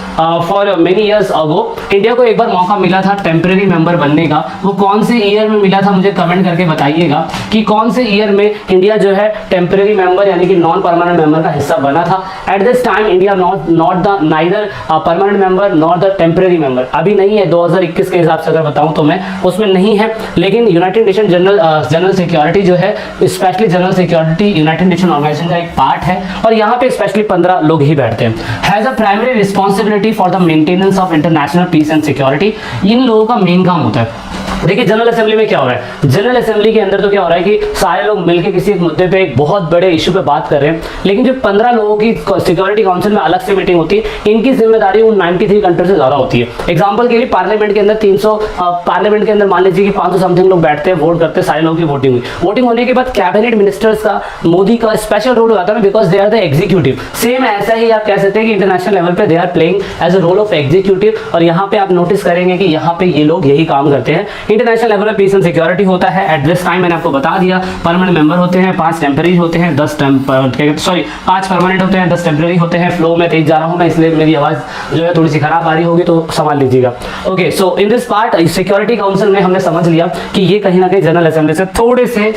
for many years ago, India को एक बार मौका मिला था टेम्पररी मेंबर बनने का। वो कौन से ईयर में मिला था मुझे कमेंट करके बताइएगा कि कौन से ईयर में इंडिया जो है टेम्पररी मेंबर यानी कि नॉन परमानेंट मेंबर का हिस्सा बना था। Eight this time India not the neither permanent member not the temporary member, अभी नहीं है। 2021 के हिसाब से अगर बताऊं तो मैं उसमें नहीं है, लेकिन यूनाइटेड नेशन जनरल सिक्योरिटी जो है, specially general security United Nation organisation का एक पार्ट है और यहाँ पे स्पेशली 15 लोग ही बैठते हैं। Has a primary responsibility for the maintenance of international peace and security. इन लोगों का मेन काम होता है। देखिए जनरल असेंबली में क्या हो रहा है, जनरल असेंबली के अंदर तो क्या हो रहा है कि सारे लोग मिलकर किसी एक मुद्दे पे एक बहुत बड़े इशू पे बात कर रहे हैं, लेकिन जो 15 लोगों की सिक्योरिटी काउंसिल में अलग से मीटिंग होती है, इनकी जिम्मेदारी उन 93 कंट्री से ज्यादा होती है। एग्जांपल के लिए पार्लियामेंट के अंदर 300 पार्लियामेंट के अंदर मान लीजिए कि 500 समथिंग लोग बैठते हैं, वोट करते हैं, सारे लोगों की वोटिंग हुई। वोटिंग होने के बाद कैबिनेट मिनिस्टर्स का, मोदी का स्पेशल रोल होता है because they are the executive. Same ऐसा ही आप कह सकते हैं कि इंटरनेशनल लेवल पे they are playing as a role of executive. और यहाँ पे आप नोटिस करेंगे कि यहाँ पे ये लोग यही काम करते हैं। इंटरनेशनल लेवल पे पीस एंड सिक्योरिटी होता है। एट दिस टाइम मैंने आपको बता दिया, परमानेंट मेंबर होते हैं, 5 टेम्पररी होते हैं, 5 परमानेंट होते हैं, 10 टेम्पररी होते हैं। फ्लो में तेज जा रहा हूँ मैं, इसलिए मेरी आवाज जो है थोड़ी सी खराब आ रही होगी तो संभाल लीजिएगा। Okay, so in this part security council में हमने समझ लिया कि ये कहीं ना कहीं जनरल असेंबली से थोड़े से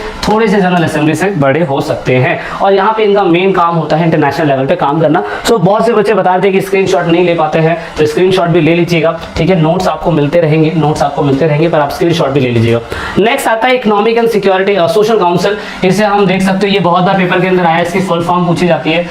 जनरल असेंबली से बड़े हो सकते हैं और यहाँ पे इनका मेन काम होता है इंटरनेशनल लेवल पे काम करना। सो बहुत से बच्चे बता रहे थे कि स्क्रीनशॉट नहीं ले पाते हैं, तो स्क्रीनशॉट भी ले लीजिएगा, ठीक है। नोट्स आपको मिलते रहेंगे, पर आप स्क्रीनशॉट भी ले लीजिएगा। नेक्स्ट आता है economic and security social council. इसे हम देख सकते हो, ये बहुत बार पेपर के अंदर आया, इसकी फुल फॉर्म पूछी जाती है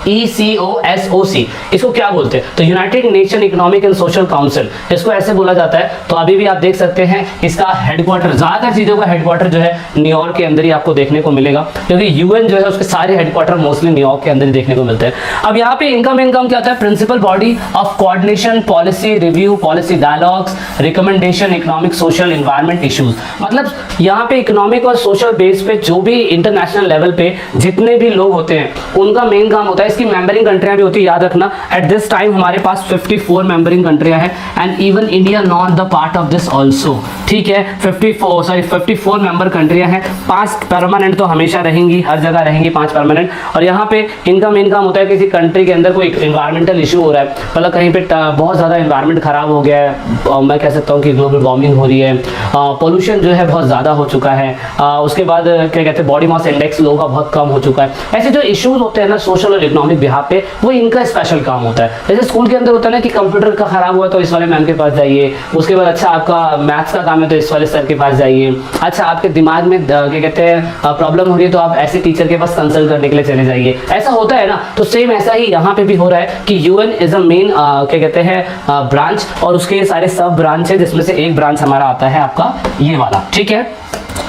ECOSOC। इसको क्या बोलते हैं? तो United nation economic and social council, इसको ऐसे बोला जाता है। तो अभी भी आप देख सकते हैं इसका हेडक्वार्टर, ज्यादातर चीजों का हेडक्वार्टर जो है न्यूयॉर्क के अंदर ही आपको देखने को मिलेगा, क्योंकि यूएन जो है उसके सारे हेडक्वार्टर मोस्टली न्यूयॉर्क के अंदर ही देखने को मिलते हैं। अब यहाँ पे इनका मेन काम क्या होता है? Principal body of coordination, policy review, policy dialogues, recommendation, economic social environment issues. मतलब यहाँ पे इकोनॉमिक और सोशल बेस पे जो भी इंटरनेशनल लेवल पे जितने भी लोग होते हैं उनका मेन काम होता है। इसकी मेंबरिंग कंट्रियां भी होती है, याद रखना। एट दिस टाइम हमारे पास 54 मेंबरिंग कंट्रियां हैं and even India not the part of this also, ठीक है। 54 मेंबर कंट्रियां हैं, 5 परमानेंट तो हमेशा रहेंगी, हर जगह रहेंगी 5 परमानेंट। और यहाँ पे इनका मेन काम होता है किसी कंट्री के अंदर कोई इन्वायरमेंटल इशू हो रहा है, मतलब कहीं पे बहुत ज़्यादा इन्वायरमेंट खराब हो गया है, मैं कह सकता हूँ कि ग्लोबल वार्मिंग हो रही है, पोल्यूशन जो है बहुत ज़्यादा हो चुका है, उसके बाद क्या कहते हैं बॉडी मास इंडेक्स लोगों का बहुत कम हो चुका है। ऐसे जो इश्यूज होते हैं ना सोशल और इकोनॉमिक बिहाफ पे, वो इनका स्पेशल काम होता है। जैसे स्कूल के अंदर होता है ना कि कंप्यूटर का खराब हुआ तो इस वाले मैम के पास जाइए, उसके बाद अच्छा आपका मैथ्स का काम है तो इस वाले सर के पास जाइए, अच्छा आपके दिमाग में क्या कहते हैं प्रॉब्लम हो रही है तो आप ऐसे टीचर के पास कंसल्ट करने के लिए चले जाइए। ऐसा होता है ना, तो सेम ऐसा ही यहाँ पे भी हो रहा है कि यूएन इज अ मेन क्या कहते हैं ब्रांच, और उसके सारे सब ब्रांच है, जिसमें से एक ब्रांच हमारा आता है आपका ये वाला, ठीक है।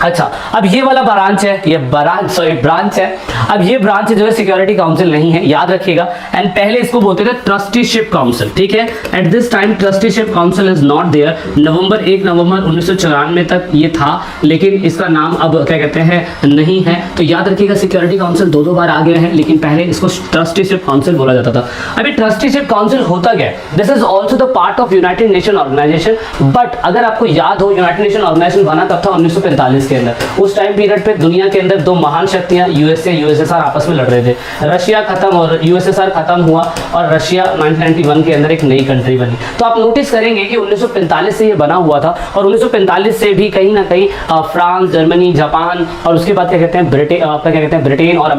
अच्छा, अब ये वाला ब्रांच है, ये ब्रांच है। अब ये ब्रांच जो है सिक्योरिटी काउंसिल नहीं है, याद रखिएगा। एंड पहले इसको बोलते थे ट्रस्टीशिप काउंसिल, ठीक है। At this time trusteeship council is not there. 1 November 1994 तक ये था, लेकिन इसका नाम अब क्या कहते हैं नहीं है। तो याद रखिएगा सिक्योरिटी काउंसिल 2 बार आ गए हैं, लेकिन पहले इसको ट्रस्टीशिप काउंसिल बोला जाता था। अभी ट्रस्टीशिप काउंसिल होता क्या है? This is also the part of United Nation organisation. But अगर आपको याद हो, यूनाइटेड नेशन ऑर्गेनाइजेशन बना तब था 1945 के अंदर। उस टाइम पीरियड पे दुनिया के अंदर 2 महान शक्तियां यूएसए यूएसएसआर आपस में लड़ रहे थे। रशिया खत्म और यूएसएसआर खत्म हुआ, और रशिया 1991 के अंदर एक नई कंट्री बनी। तो आप नोटिस करेंगे कि 1945 से ये बना हुआ था, और 1945 से भी कहीं ना कहीं फ्रांस, जर्मनी, जापान, और उसके बाद क्या कहते हैं ब्रिटेन और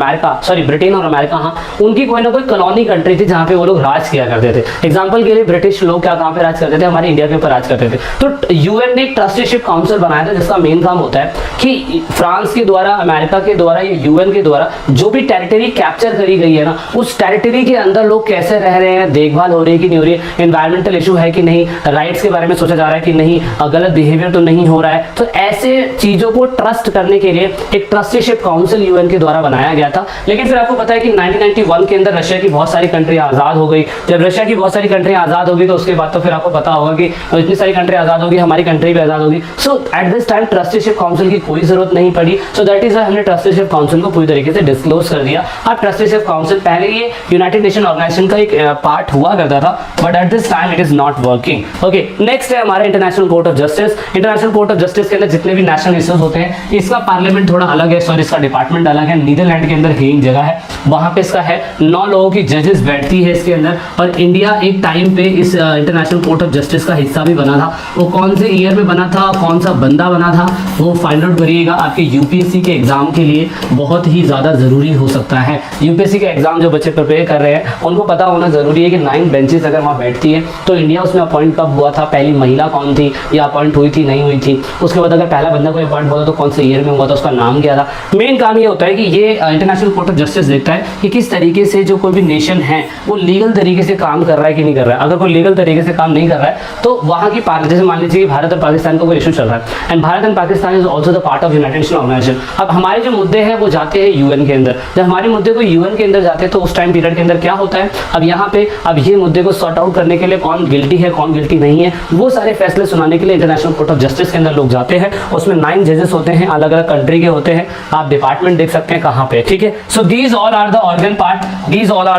अमेरिका, हाँ, उनकी कोई ना कोई कॉलोनी कंट्री थी जहाँ पे वो लोग राज किया करते थे। एग्जाम्पल के लिए ब्रिटिश लोग कहाँ पे राज करते थे? हमारे इंडिया के ऊपर राज करते थे। तो यूएन ने एक ट्रस्टीशिप काउंसिल बनाया था, जिसका मेन काम होता है कि फ्रांस के द्वारा, अमेरिका के द्वारा या यूएन के द्वारा जो भी टेरिटरी कैप्चर करी गई है ना, उस टेरिटरी के अंदर लोग कैसे रह रहे हैं, देखभाल हो रही है कि नहीं हो रही है, एनवायरमेंटल इशू है कि नहीं, राइट्स के बारे में सोचा जा रहा है कि नहीं, गलत बिहेवियर तो नहीं हो रहा है। तो ऐसे चीजों को ट्रस्ट करने के लिए एक ट्रस्टीशिप काउंसिल यूएन के द्वारा बनाया गया था। लेकिन फिर आपको पता है कि 1991 के अंदर रशिया की बहुत सारी कंट्री आजाद हो गई। जब रशिया की बहुत सारी कंट्री आजाद होगी तो उसके बाद तो फिर आपको पता होगा कि इतनी सारी कंट्री आजाद होगी, हमारी कंट्री भी आजाद होगी। So at this time trusteeship council की कोई जरूरत नहीं पड़ी। सो दैट इज हमने ट्रस्टीशिप काउंसिल को पूरी तरीके से डिस्क्लोज कर दिया। अब ट्रस्टीशिप काउंसिल पहले ये यूनाइटेड नेशन ऑर्गेनाइजेशन का एक पार्ट हुआ करता था, but at this time it is not working. Okay, next है हमारा international court of justice. International court of justice के अंदर जितने भी नेशनल इश्यूज होते हैं, इसका पार्लियामेंट थोड़ा अलग है, सॉरी इसका डिपार्टमेंट अलग है। नीदरलैंड के अंदर हेग जगह है, वहां पे इसका है 9 लोगों की जजेस बैठती है इसके अंदर। और इंडिया एक टाइम पे इस इंटरनेशनल कोर्ट ऑफ जस्टिस का हिस्सा भी बना था। वो कौन से ईयर में बना था, कौन सा बंदा बना था, वो फाइंड आउट करिएगा। आपके यूपीएससी के एग्जाम के लिए बहुत ही ज्यादा जरूरी हो सकता है। यूपीएससी के एग्जाम जो बच्चे प्रिपेयर कर रहे हैं उनको पता होना जरूरी है कि 9 बेंचेस अगर वहाँ बैठती है तो इंडिया उसमें अपॉइंट कब हुआ था, पहली महिला कौन थी, या अपॉइंट हुई थी नहीं हुई थी, उसके बाद अगर पहला बंदा कोई अपॉइंट हुआ तो कौन से ईयर में हुआ था, उसका नाम क्या था। मेन काम ये होता है कि ये इंटरनेशनल कोर्ट ऑफ जस्टिस देखता है कि किस तरीके से जो कोई भी नेशन है वो लीगल तरीके से काम कर रहा है कि नहीं कर रहा है। अगर कोई लीगल तरीके से काम नहीं कर रहा है तो वहाँ की जैसे मान लीजिए कि भारत और पाकिस्तान का कोई इशू चल रहा है, and Bharat and Pakistan is also the part of United Nation organisation. अब हमारे जो मुद्दे हैं वो जाते हैं यूएन के अंदर। जब हमारे मुद्दे को यूएन के अंदर जाते हैं तो उस टाइम पीरियड के अंदर क्या होता है, अब यहाँ पे अब ये मुद्दे को सॉर्ट आउट करने के लिए कौन गिल्टी है कौन गिल्टी नहीं है, वो सारे फैसले सुनाने के लिए इंटरनेशनल कोर्ट ऑफ जस्टिस के अंदर लोग जाते हैं। उसमें 9 जजेस होते हैं, अलग अलग कंट्री के होते हैं। आप डिपार्टमेंट देख सकते हैं कहाँ पे, ठीक है। So these all are the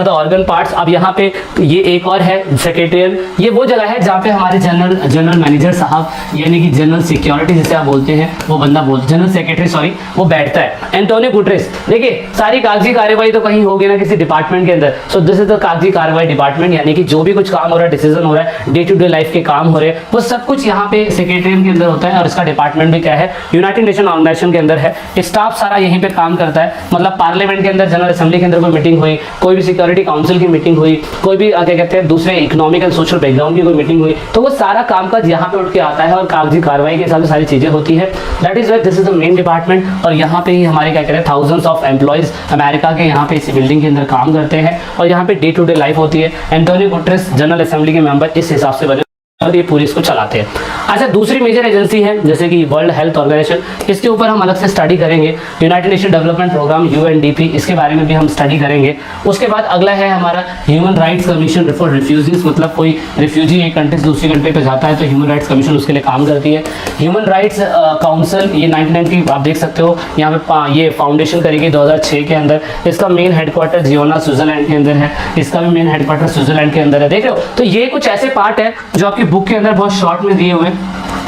organ parts. अब यहाँ पे ये एक और है सेक्रेटेरियल, ये वो जगह है जहाँ पे हमारे जनरल मैनेजर साहब यानी कि जनरल सिक्योरिटी जिसे आप बोलते हैं वो बंदा जनरल सेक्रेटरी सॉरी वो बैठता है। एंटोनियो गुटरेस, देखिए सारी कागजी कार्रवाई तो कहीं होगी ना किसी डिपार्टमेंट के अंदर। सो दिस इज द कागजी कार्रवाई डिपार्टमेंट, यानी कि जो भी कुछ काम हो रहा है, डिसीजन हो रहा है, डे टू डे लाइफ के काम हो रहे हैं, वो सब कुछ यहाँ पे सेक्रेटरिएट के अंदर होता है। और इसका डिपार्टमेंट भी क्या है, यूनाइटेड नेशन ऑर्गेनाइजेशन के अंदर है। स्टाफ सारा यहीं पे काम करता है। मतलब पार्लियामेंट के अंदर, जनरल असेंबली के अंदर कोई मीटिंग हुई, कोई भी सिक्योरिटी काउंसिल की मीटिंग हुई, कोई भी क्या कहते हैं दूसरे इकोनॉमिक एंड सोशल बैकग्राउंड की कोई मीटिंग हुई, तो वो सारा कामकाज यहाँ पे उठ के आता है और कागजी कार्रवाई के हिसाब से सारी चीजें होती है। That is why this is the main department. और यहाँ पे ही हमारे क्या कहते हैं थाउजेंड्स ऑफ एम्प्लॉइज अमेरिका के यहाँ पे इस बिल्डिंग के अंदर काम करते हैं और यहाँ पे डे टू डे लाइफ होती है। एंटोनियो गुटरेस जनरल असेंबली के मेंबर इस हिसाब से बने और ये पूरी इसको चलाते हैं। अच्छा, दूसरी मेजर एजेंसी है जैसे कि वर्ल्ड हेल्थ ऑर्गेनाइजेशन, इसके ऊपर हम अलग से स्टडी करेंगे। United Nation development programme UNDP, इसके बारे में भी हम स्टडी करेंगे। उसके बाद अगला है हमारा human rights commission for refugees, मतलब कोई रिफ्यूजी एक कंट्री से दूसरी कंट्री पे जाता है तो ह्यूमन राइट्स कमीशन उसके लिए काम करती है। ह्यूमन राइट्स काउंसिल, ये 1990 आप देख सकते हो यहाँ पे ये फाउंडेशन करेगी 2006 के अंदर। इसका मेन हेडक्वार्टर जियोना स्विट्जरलैंड के अंदर है। इसका भी मेन हेडक्वार्टर स्विट्जरलैंड के अंदर है। देख रहे हो, तो ये कुछ ऐसे पार्ट है जो आपकी बुक के अंदर बहुत शॉर्ट में दिए हुए हैं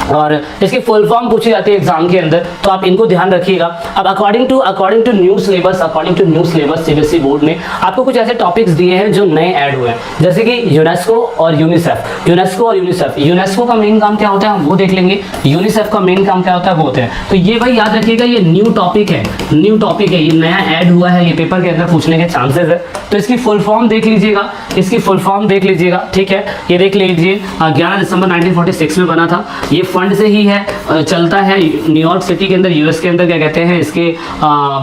और इसकी फुल फॉर्म पूछी जाती है एग्जाम के अंदर, तो आप इनको ध्यान रखिएगा। अब according to new syllabus CBSE board ने आपको कुछ ऐसे टॉपिक्स दिए हैं जो नए ऐड हुए हैं, जैसे कि यूनेस्को और यूनिसेफ। यूनेस्को का मेन काम क्या होता है हम वो देख लेंगे, यूनिसेफ का मेन काम क्या होता है वो होता है। तो ये भाई याद रखिएगा, ये न्यू टॉपिक है, ये नया ऐड हुआ है, ये पेपर के अंदर पूछने के चांसेस है। तो इसकी फुल फॉर्म देख लीजिएगा, ठीक है, ये देख लीजिए। 11 दिसंबर 1946 में बना था। ये फंड से ही है, चलता है न्यूयॉर्क सिटी के अंदर, यूएस के अंदर क्या कहते हैं इसके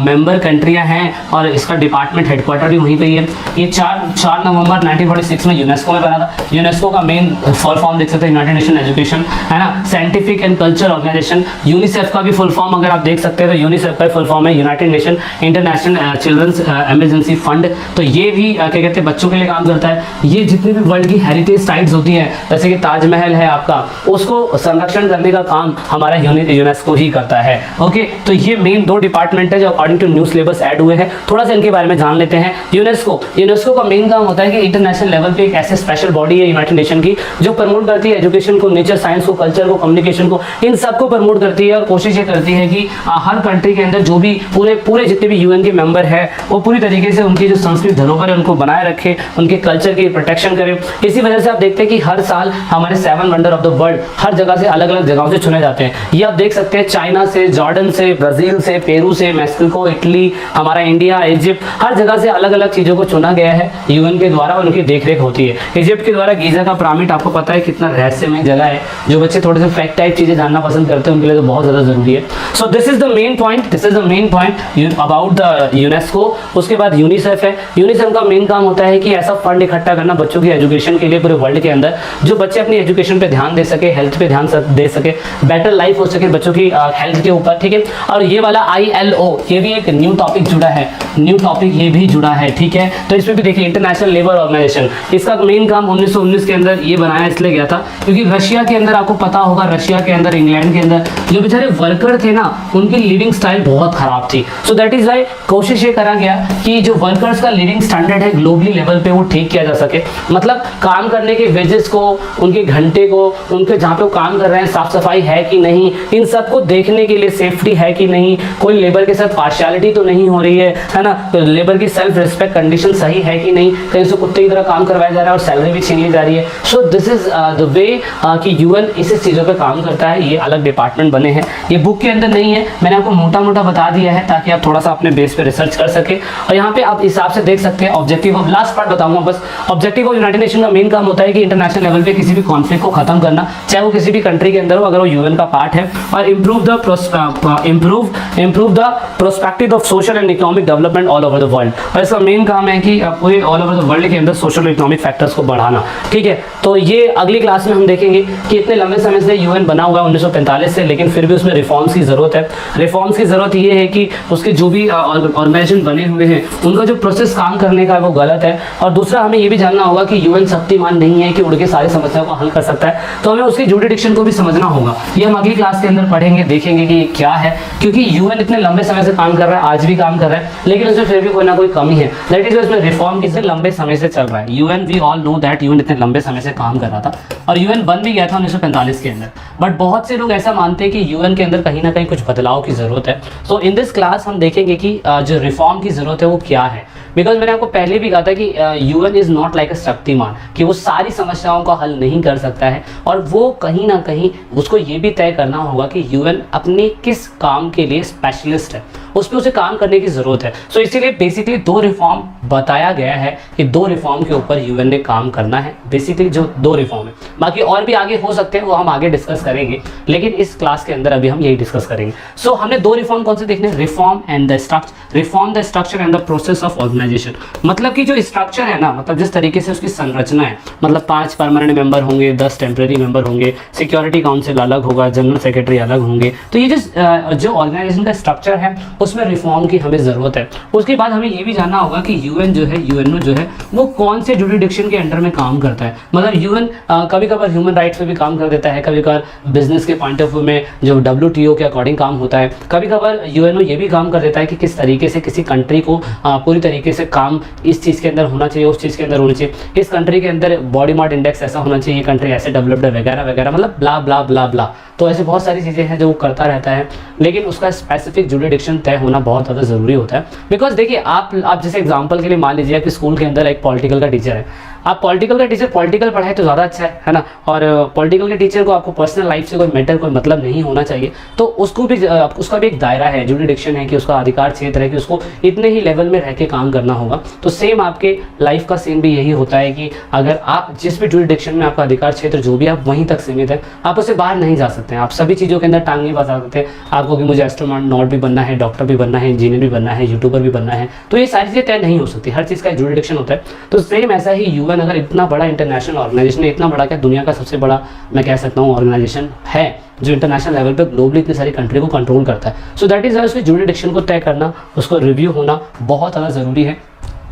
मेंबर कंट्रियां हैं और इसका डिपार्टमेंट हेडक्वार्टर भी वहीं पे ही है। ये 4 नवंबर 1946 में यूनेस्को में बना था। यूनेस्को का मेन फुल फॉर्म देख सकते हैं, यूनाइटेड नेशन एजुकेशन, है ना, scientific and culture organisation. UNICEF का भी फुल फॉर्म अगर आप देख सकते हैं तो यूनिसेफ का फुल फॉर्म है United Nation international children's emergency fund. तो ये भी क्या कहते हैं बच्चों के लिए काम करता है। ये जितनी भी वर्ल्ड की हेरिटेज साइट्स होती हैं जैसे कि ताजमहल है आपका, उसको संरक्षण करने का काम हमारा यूनेस्को ही करता है। ओके, तो ये मेन 2 डिपार्टमेंट है जो according to new syllabus add हुए हैं। थोड़ा सा इनके बारे में जान लेते हैं। यूनेस्को का मेन काम होता है कि इंटरनेशनल लेवल पे एक ऐसे स्पेशल बॉडी है यूनाइटेड नेशन की जो प्रमोट करती है एजुकेशन को, नेचर साइंस को, कल्चर को, कम्युनिकेशन को, इन सबको प्रमोट करती है और कोशिश ये करती है कि हर कंट्री के अंदर जो भी पूरे जितने भी यूएन के मेंबर है वो पूरी तरीके से उनकी जो संस्कृति धरोहर है उनको बनाए रखे, उनके कल्चर की प्रोटेक्शन करे। इसी वजह से आप देखते हैं कि हर साल हमारे 7 वंडर ऑफ द वर्ल्ड हर जगह से अलग अलग जगहों से चुने जाते हैं। ये आप देख सकते हैं चाइना से, जॉर्डन से, ब्राजील से, पेरू से, मैक्सिको, इटली, हमारा इंडिया, इजिप्ट, हर जगह से अलग अलग चीजों को चुना गया है यूएन के द्वारा, उनकी देखरेख होती है। इजिप्ट के द्वारा गीजा का पिरामिड, आपको पता है कितना रहस्यमय जगह है। जो बच्चे थोड़े से फैक्ट टाइप चीजें जानना पसंद करते हैं उनके लिए तो बहुत ज्यादा जरूरी है। सो this is the main point about the UNESCO. उसके बाद यूनिसेफ है। यूनिसेफ का मेन काम होता है कि ऐसा फंड इकट्ठा करना बच्चों की एजुकेशन के लिए पूरे वर्ल्ड के अंदर, जो बच्चे अपनी एजुकेशन पे ध्यान दे सके, हेल्थ पे ध्यान दे सके, बेटर लाइफ हो सके बच्चों की हेल्थ के ऊपर, ठीक है। और ये वाला ILO, ये भी एक न्यू टॉपिक जुड़ा है, ठीक है। तो इसमें भी देखिए इंटरनेशनल लेबर ऑर्गेनाइजेशन, इसका मेन काम 1919 के अंदर ये बनाया इसलिए गया था क्योंकि रशिया के अंदर, आपको पता होगा रशिया के अंदर, इंग्लैंड के अंदर जो बेचारे वर्कर थे ना उनकी लिविंग स्टाइल बहुत खराब थी। सो दैट इज वाई कोशिश ये करा गया कि जो वर्कर्स का लिविंग स्टैंडर्ड है ग्लोबली लेवल पे वो ठीक किया जा सके। मतलब काम करने के वेजेस को, उनके घंटे को, उनके जहाँ पे वो काम कर रहे हैं साफ सफाई है कि नहीं, इन सबको देखने के लिए सेफ्टी है कि नहीं, कोई लेबर के साथ पार्शियलिटी तो नहीं हो रही है ना, तो लेबर की सेल्फ रिस्पेक्ट कंडीशन सही है कि नहीं, कहीं से कुत्ते की तरह काम करवाया जा रहा है और सैलरी भी छीन ली जा रही है। सो दिस इज द वे कि यूएन इस चीज़ों पे काम करता है। ये अलग डिपार्टमेंट बने हैं, ये बुक के अंदर नहीं है, मैंने आपको मोटा मोटा बता दिया है ताकि आप थोड़ा सा अपने बेस पे रिसर्च कर सके। और यहाँ पे आप हिसाब से देख सकते हैं ऑब्जेक्टिव ऑफ, लास्ट पार्ट बताऊंगा बस। ऑब्जेक्टिव ऑफ यूनाइटेड नेशन का मेन काम होता है कि इंटरनेशनल लेवल पे किसी भी कॉन्फ्लिक्ट को खत्म करना, चाहे वो किसी भी कंट्री के अंदर हो, अगर वो यूएन का पार्ट है, और improve the prospective of social and economic development all over the world. और इसका मेन काम है कि पूरे ऑल ओवर द वर्ल्ड के अंदर सोशल इकोनॉमिक फैक्टर्स को बढ़ाना, ठीक है। तो ये अगली क्लास में हम देखेंगे कि इतने लंबे समय से यूएन बना हुआ है 1945 से, लेकिन फिर भी उसमें रिफॉर्म्स की जरूरत है। रिफॉर्म्स की जरूरत ये है कि उसके जो भी ऑर्गेनाइजेशन बने हुए हैं उनका जो प्रोसेस काम करने का वो गलत है। और दूसरा हमें ये भी जानना होगा कि यूएन शक्तिमान नहीं है कि उड़ के सारी समस्याओं को हल कर सकता है, तो हमें उसकी जुडिडिक्शन को भी समझना होगा। ये हम अगली क्लास के अंदर पढ़ेंगे, देखेंगे कि क्या है, क्योंकि यूएन इतने लंबे समय से काम कर रहा है, आज भी काम कर रहा है, लेकिन उसमें फिर भी कोई ना कोई कमी है। दैट इज उसमें रिफॉर्म कितने लंबे समय से चल रहा है। UN, we all know that UN इतने लंबे समय से काम कर रहा था और यूएन बन भी गया था 1945 के अंदर। बट बहुत से लोग ऐसा मानते हैं कि यूएन के अंदर कहीं ना कहीं कुछ बदलाव की जरूरत है। सो इन दिस क्लास हम देखेंगे कि जो रिफॉर्म की जरूरत है वो क्या है। बिकॉज मैंने आपको पहले भी कहा था कि यूएन इज नॉट लाइक अ शक्तिमान, कि वो सारी समस्याओं का हल नहीं कर सकता है, और वो कहीं ना कहीं उसको ये भी तय करना होगा कि यूएन अपने किस काम के लिए स्पेशलिस्ट है, उस पर उसे काम करने की जरूरत है। सो इसीलिए बेसिकली 2 रिफॉर्म बताया गया है कि 2 रिफॉर्म के ऊपर यूएन ने काम करना है। बेसिकली जो 2 रिफॉर्म है, बाकी और भी आगे हो सकते हैं, वो हम आगे डिस्कस करेंगे, लेकिन इस क्लास के अंदर अभी हम यही डिस्कस करेंगे। सो हमने 2 रिफॉर्म कौन से देखने, reform and the structure, reform the structure and the process of organisation. मतलब कि जो स्ट्रक्चर है ना, मतलब जिस तरीके से उसकी संरचना है, मतलब 5 परमानेंट मेंबर होंगे, 10 टेम्परेरी मेंबर होंगे, सिक्योरिटी काउंसिल अलग होगा, जनरल सेक्रेटरी अलग होंगे। तो ये जो ऑर्गेनाइजेशन का स्ट्रक्चर है उसमें रिफॉर्म की हमें ज़रूरत है। उसके बाद हमें ये भी जानना होगा कि यूएन जो है, यूएनओ जो है, वो कौन से जुरिडिक्शन के अंडर में काम करता है। मतलब यूएन कभी कभार ह्यूमन राइट्स पे भी काम कर देता है, कभी कभार बिजनेस के पॉइंट ऑफ व्यू में जो WTO के अकॉर्डिंग काम होता है, कभी कभार यूएनओ ये भी काम कर देता है कि किस तरीके से किसी कंट्री को पूरी तरीके से काम इस चीज़ के अंदर होना चाहिए, उस चीज़ के अंदर होना चाहिए, इस कंट्री के अंदर बॉडी मार्ट इंडेक्स ऐसा होना चाहिए, ये कंट्री ऐसे डेवलप्ड है वगैरह वगैरह, मतलब ब्ला ब्ला ब्ला ब्ला। तो ऐसे बहुत सारी चीज़ें हैं जो वो करता रहता है, लेकिन उसका स्पेसिफिक जुरिडिक्शन तय होना बहुत ज़्यादा ज़रूरी होता है। बिकॉज देखिए, आप जैसे एग्जांपल के लिए मान लीजिए कि स्कूल के अंदर एक पॉलिटिकल का टीचर है, आप पॉलिटिकल का टीचर पॉलिटिकल पढ़ाए तो ज़्यादा अच्छा है ना, और पॉलिटिकल के टीचर को आपको पर्सनल लाइफ से कोई मैटर, कोई मतलब नहीं होना चाहिए, तो उसको भी उसका भी एक दायरा है, जुरिडिक्शन है, कि उसका अधिकार क्षेत्र है कि उसको इतने ही लेवल में रह के काम करना होगा। तो सेम आपके लाइफ का सेम भी यही होता है कि अगर आप जिस भी जुरिडिक्शन में आपका अधिकार क्षेत्र जो भी, आप वहीं तक सीमित है, आप उससे बाहर नहीं जा सकते हैं, आप सभी चीज़ों के अंदर टांग नहीं फंसा सकते। आपको कि मुझे एस्ट्रोनॉट भी बनना है, डॉक्टर भी बनना है, इंजीनियर भी बनना है, यूट्यूबर भी बनना है, तो ये सारी चीज़ें तय नहीं हो सकती, हर चीज़ का जुरिडिक्शन होता है। तो सेम ऐसा ही यूएन अगर इतना बड़ा इंटरनेशनल ऑर्गेनाइजेशन है, इतना बड़ा क्या दुनिया का सबसे बड़ा मैं कह सकता हूँ ऑर्गेनाइजेशन है, जो इंटरनेशनल लेवल पे ग्लोबली इतनी सारी कंट्री को कंट्रोल करता है। सो दैट इज उसके जुरिडिक्शन को तय करना, उसको रिव्यू होना बहुत ज़्यादा ज़रूरी है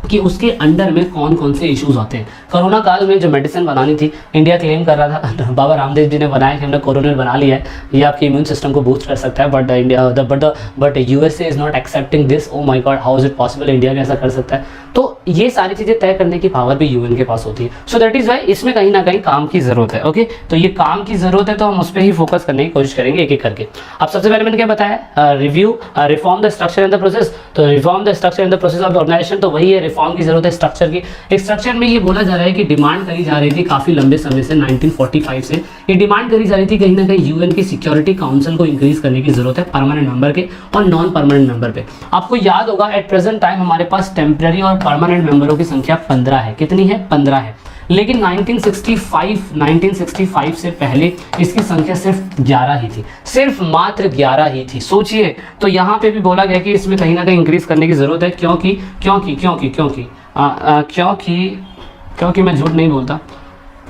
कि उसके अंडर में कौन कौन से इश्यूज आते हैं। कोरोना काल में जो मेडिसिन बनानी थी, इंडिया क्लेम कर रहा था, बाबा रामदेव जी ने बनाया कि हमने कोरोना बना लिया है, ये आपके इम्यून सिस्टम को बूस्ट कर सकता है, but India but USA is not accepting this. Oh my God, how is it possible, India भी ऐसा कर सकता है। तो ये सारी चीज़ें तय करने की पावर भी यूएन के पास होती है। सो दैट इज वाई इसमें कहीं ना कहीं काम की जरूरत है। ओके, तो ये काम की जरूरत है, तो हम उस पर ही फोकस करने की कोशिश करेंगे एक एक करके। अब सबसे पहले मैंने क्या बताया, review, reform the structure and the process. तो reform the structure and the process of organisation, तो वही है, रिफॉर्म की जरूरत है स्ट्रक्चर की। एक स्ट्रक्चर में ये बोला जा रहा है कि डिमांड करी जा रही थी काफी लंबे समय से, 1945 से ये डिमांड करी जा रही थी कहीं ना कहीं यूएन की सिक्योरिटी काउंसिल को इंक्रीज करने की जरूरत है, परमानेंट मेंबर के और नॉन परमानेंट मेंबर पे। आपको याद होगा एट प्रेजेंट टाइम हमारे पास टेम्पररी और परमानेंट मेंबरों की संख्या 15 है। कितनी है? 15 है। लेकिन 1965 से पहले इसकी संख्या सिर्फ 11 ही थी, सिर्फ मात्र 11 ही थी। सोचिए, तो यहाँ पे भी बोला गया कि इसमें कहीं ना कहीं इंक्रीज करने की जरूरत है। क्योंकि मैं झूठ नहीं बोलता,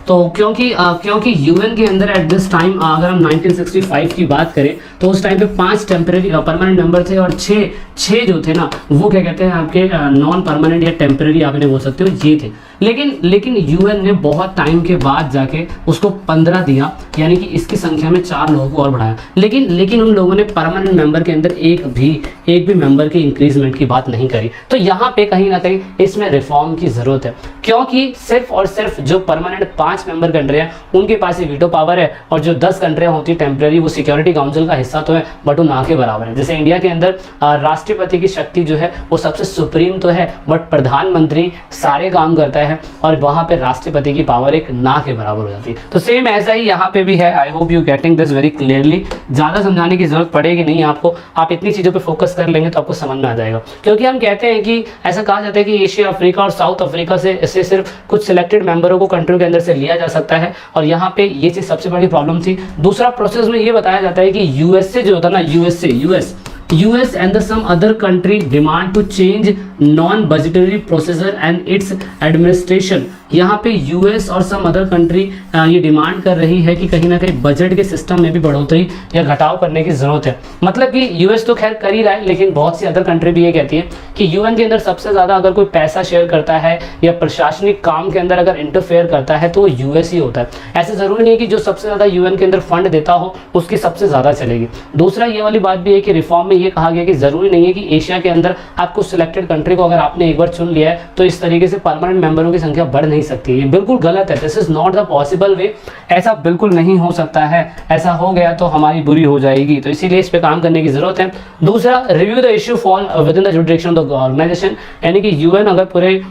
तो क्योंकि यूएन के अंदर एट दिस टाइम अगर हम 1965 की बात करें तो उस टाइम पे 5 टेम्पररी परमानेंट मेंबर थे और 6 जो थे ना, वो क्या कहते हैं आपके नॉन परमानेंट या टेम्पररी आप इन्हें बोल सकते हो, ये थे। लेकिन यूएन ने बहुत टाइम के बाद जाके उसको 15 दिया, यानी कि इसकी संख्या में 4 लोगों को और बढ़ाया। लेकिन उन लोगों ने परमानेंट मेंबर के अंदर एक भी मेंबर की इंक्रीजमेंट की बात नहीं करी। तो यहाँ पे कहीं ना कहीं इसमें रिफॉर्म की जरूरत है, क्योंकि सिर्फ और सिर्फ जो परमानेंट 5 मेंबर कंट्री है उनके पास ही वीटो पावर है, और जो 10 कंट्रियां होती है टेम्पररी, वो सिक्योरिटी काउंसिल का हिस्सा तो है बट वो ना के बराबर है। जैसे इंडिया के अंदर राष्ट्रपति की शक्ति जो है वो सबसे सुप्रीम तो है, बट प्रधानमंत्री सारे काम करता है और वहां पे राष्ट्रपति की पावर एक ना के बराबर हो जाती है। तो सेम ऐसा ही यहाँ पे भी है। I hope you getting this very clearly. ज्यादा समझाने की जरूरत पड़ेगी नहीं आपको, आप इतनी चीजों पे फोकस कर लेंगे तो आपको समझ में आ जाएगा। क्योंकि हम कहते हैं कि ऐसा कहा जाता है कि एशिया, अफ्रीका और साउथ अफ्रीका से सिर्फ कुछ सिलेक्टेड मेंबरों को कंट्री के अंदर से लिया जा सकता है, और यहाँ पे ये चीज सबसे बड़ी प्रॉब्लम थी। दूसरा प्रोसेस में ये बताया जाता है कि यूएसए जो होता है ना, US US and the some other country demand to change non-budgetary procedure and its administration। यहाँ पे US और सम अदर कंट्री ये डिमांड कर रही है कि कहीं ना कहीं बजट के सिस्टम में भी बढ़ोतरी या घटाव करने की जरूरत है। मतलब कि US तो खैर कर ही रहा है, लेकिन बहुत सी अदर कंट्री भी ये कहती है कि UN के अंदर सबसे ज़्यादा अगर कोई पैसा शेयर करता है या प्रशासनिक काम के अंदर अगर इंटरफेयर करता है तो वो US ही होता है। ऐसे ज़रूरी नहीं है कि जो सबसे ज़्यादा UN के अंदर फंड देता हो उसकी सबसे ज़्यादा चलेगी। दूसरा ये वाली बात भी है कि रिफॉर्म में ये कहा गया कि ज़रूरी नहीं है कि एशिया के अंदर आपको सिलेक्टेड कंट्री को अगर आपने एक बार चुन लिया है तो इस तरीके से परमानेंट मेंबरों की संख्या बढ़ नहीं सकती। ये बिल्कुल गलत है। This is not the possible way. ऐसा बिल्कुल नहीं हो सकता है। ऐसा हो गया तो हमारी बुरी हो जाएगी, तो इसीलिए इस पे काम करने की जरूरत है। दूसरा, review the issue fall within the jurisdiction of the organisation, यानी कि यूएन अगर पूरे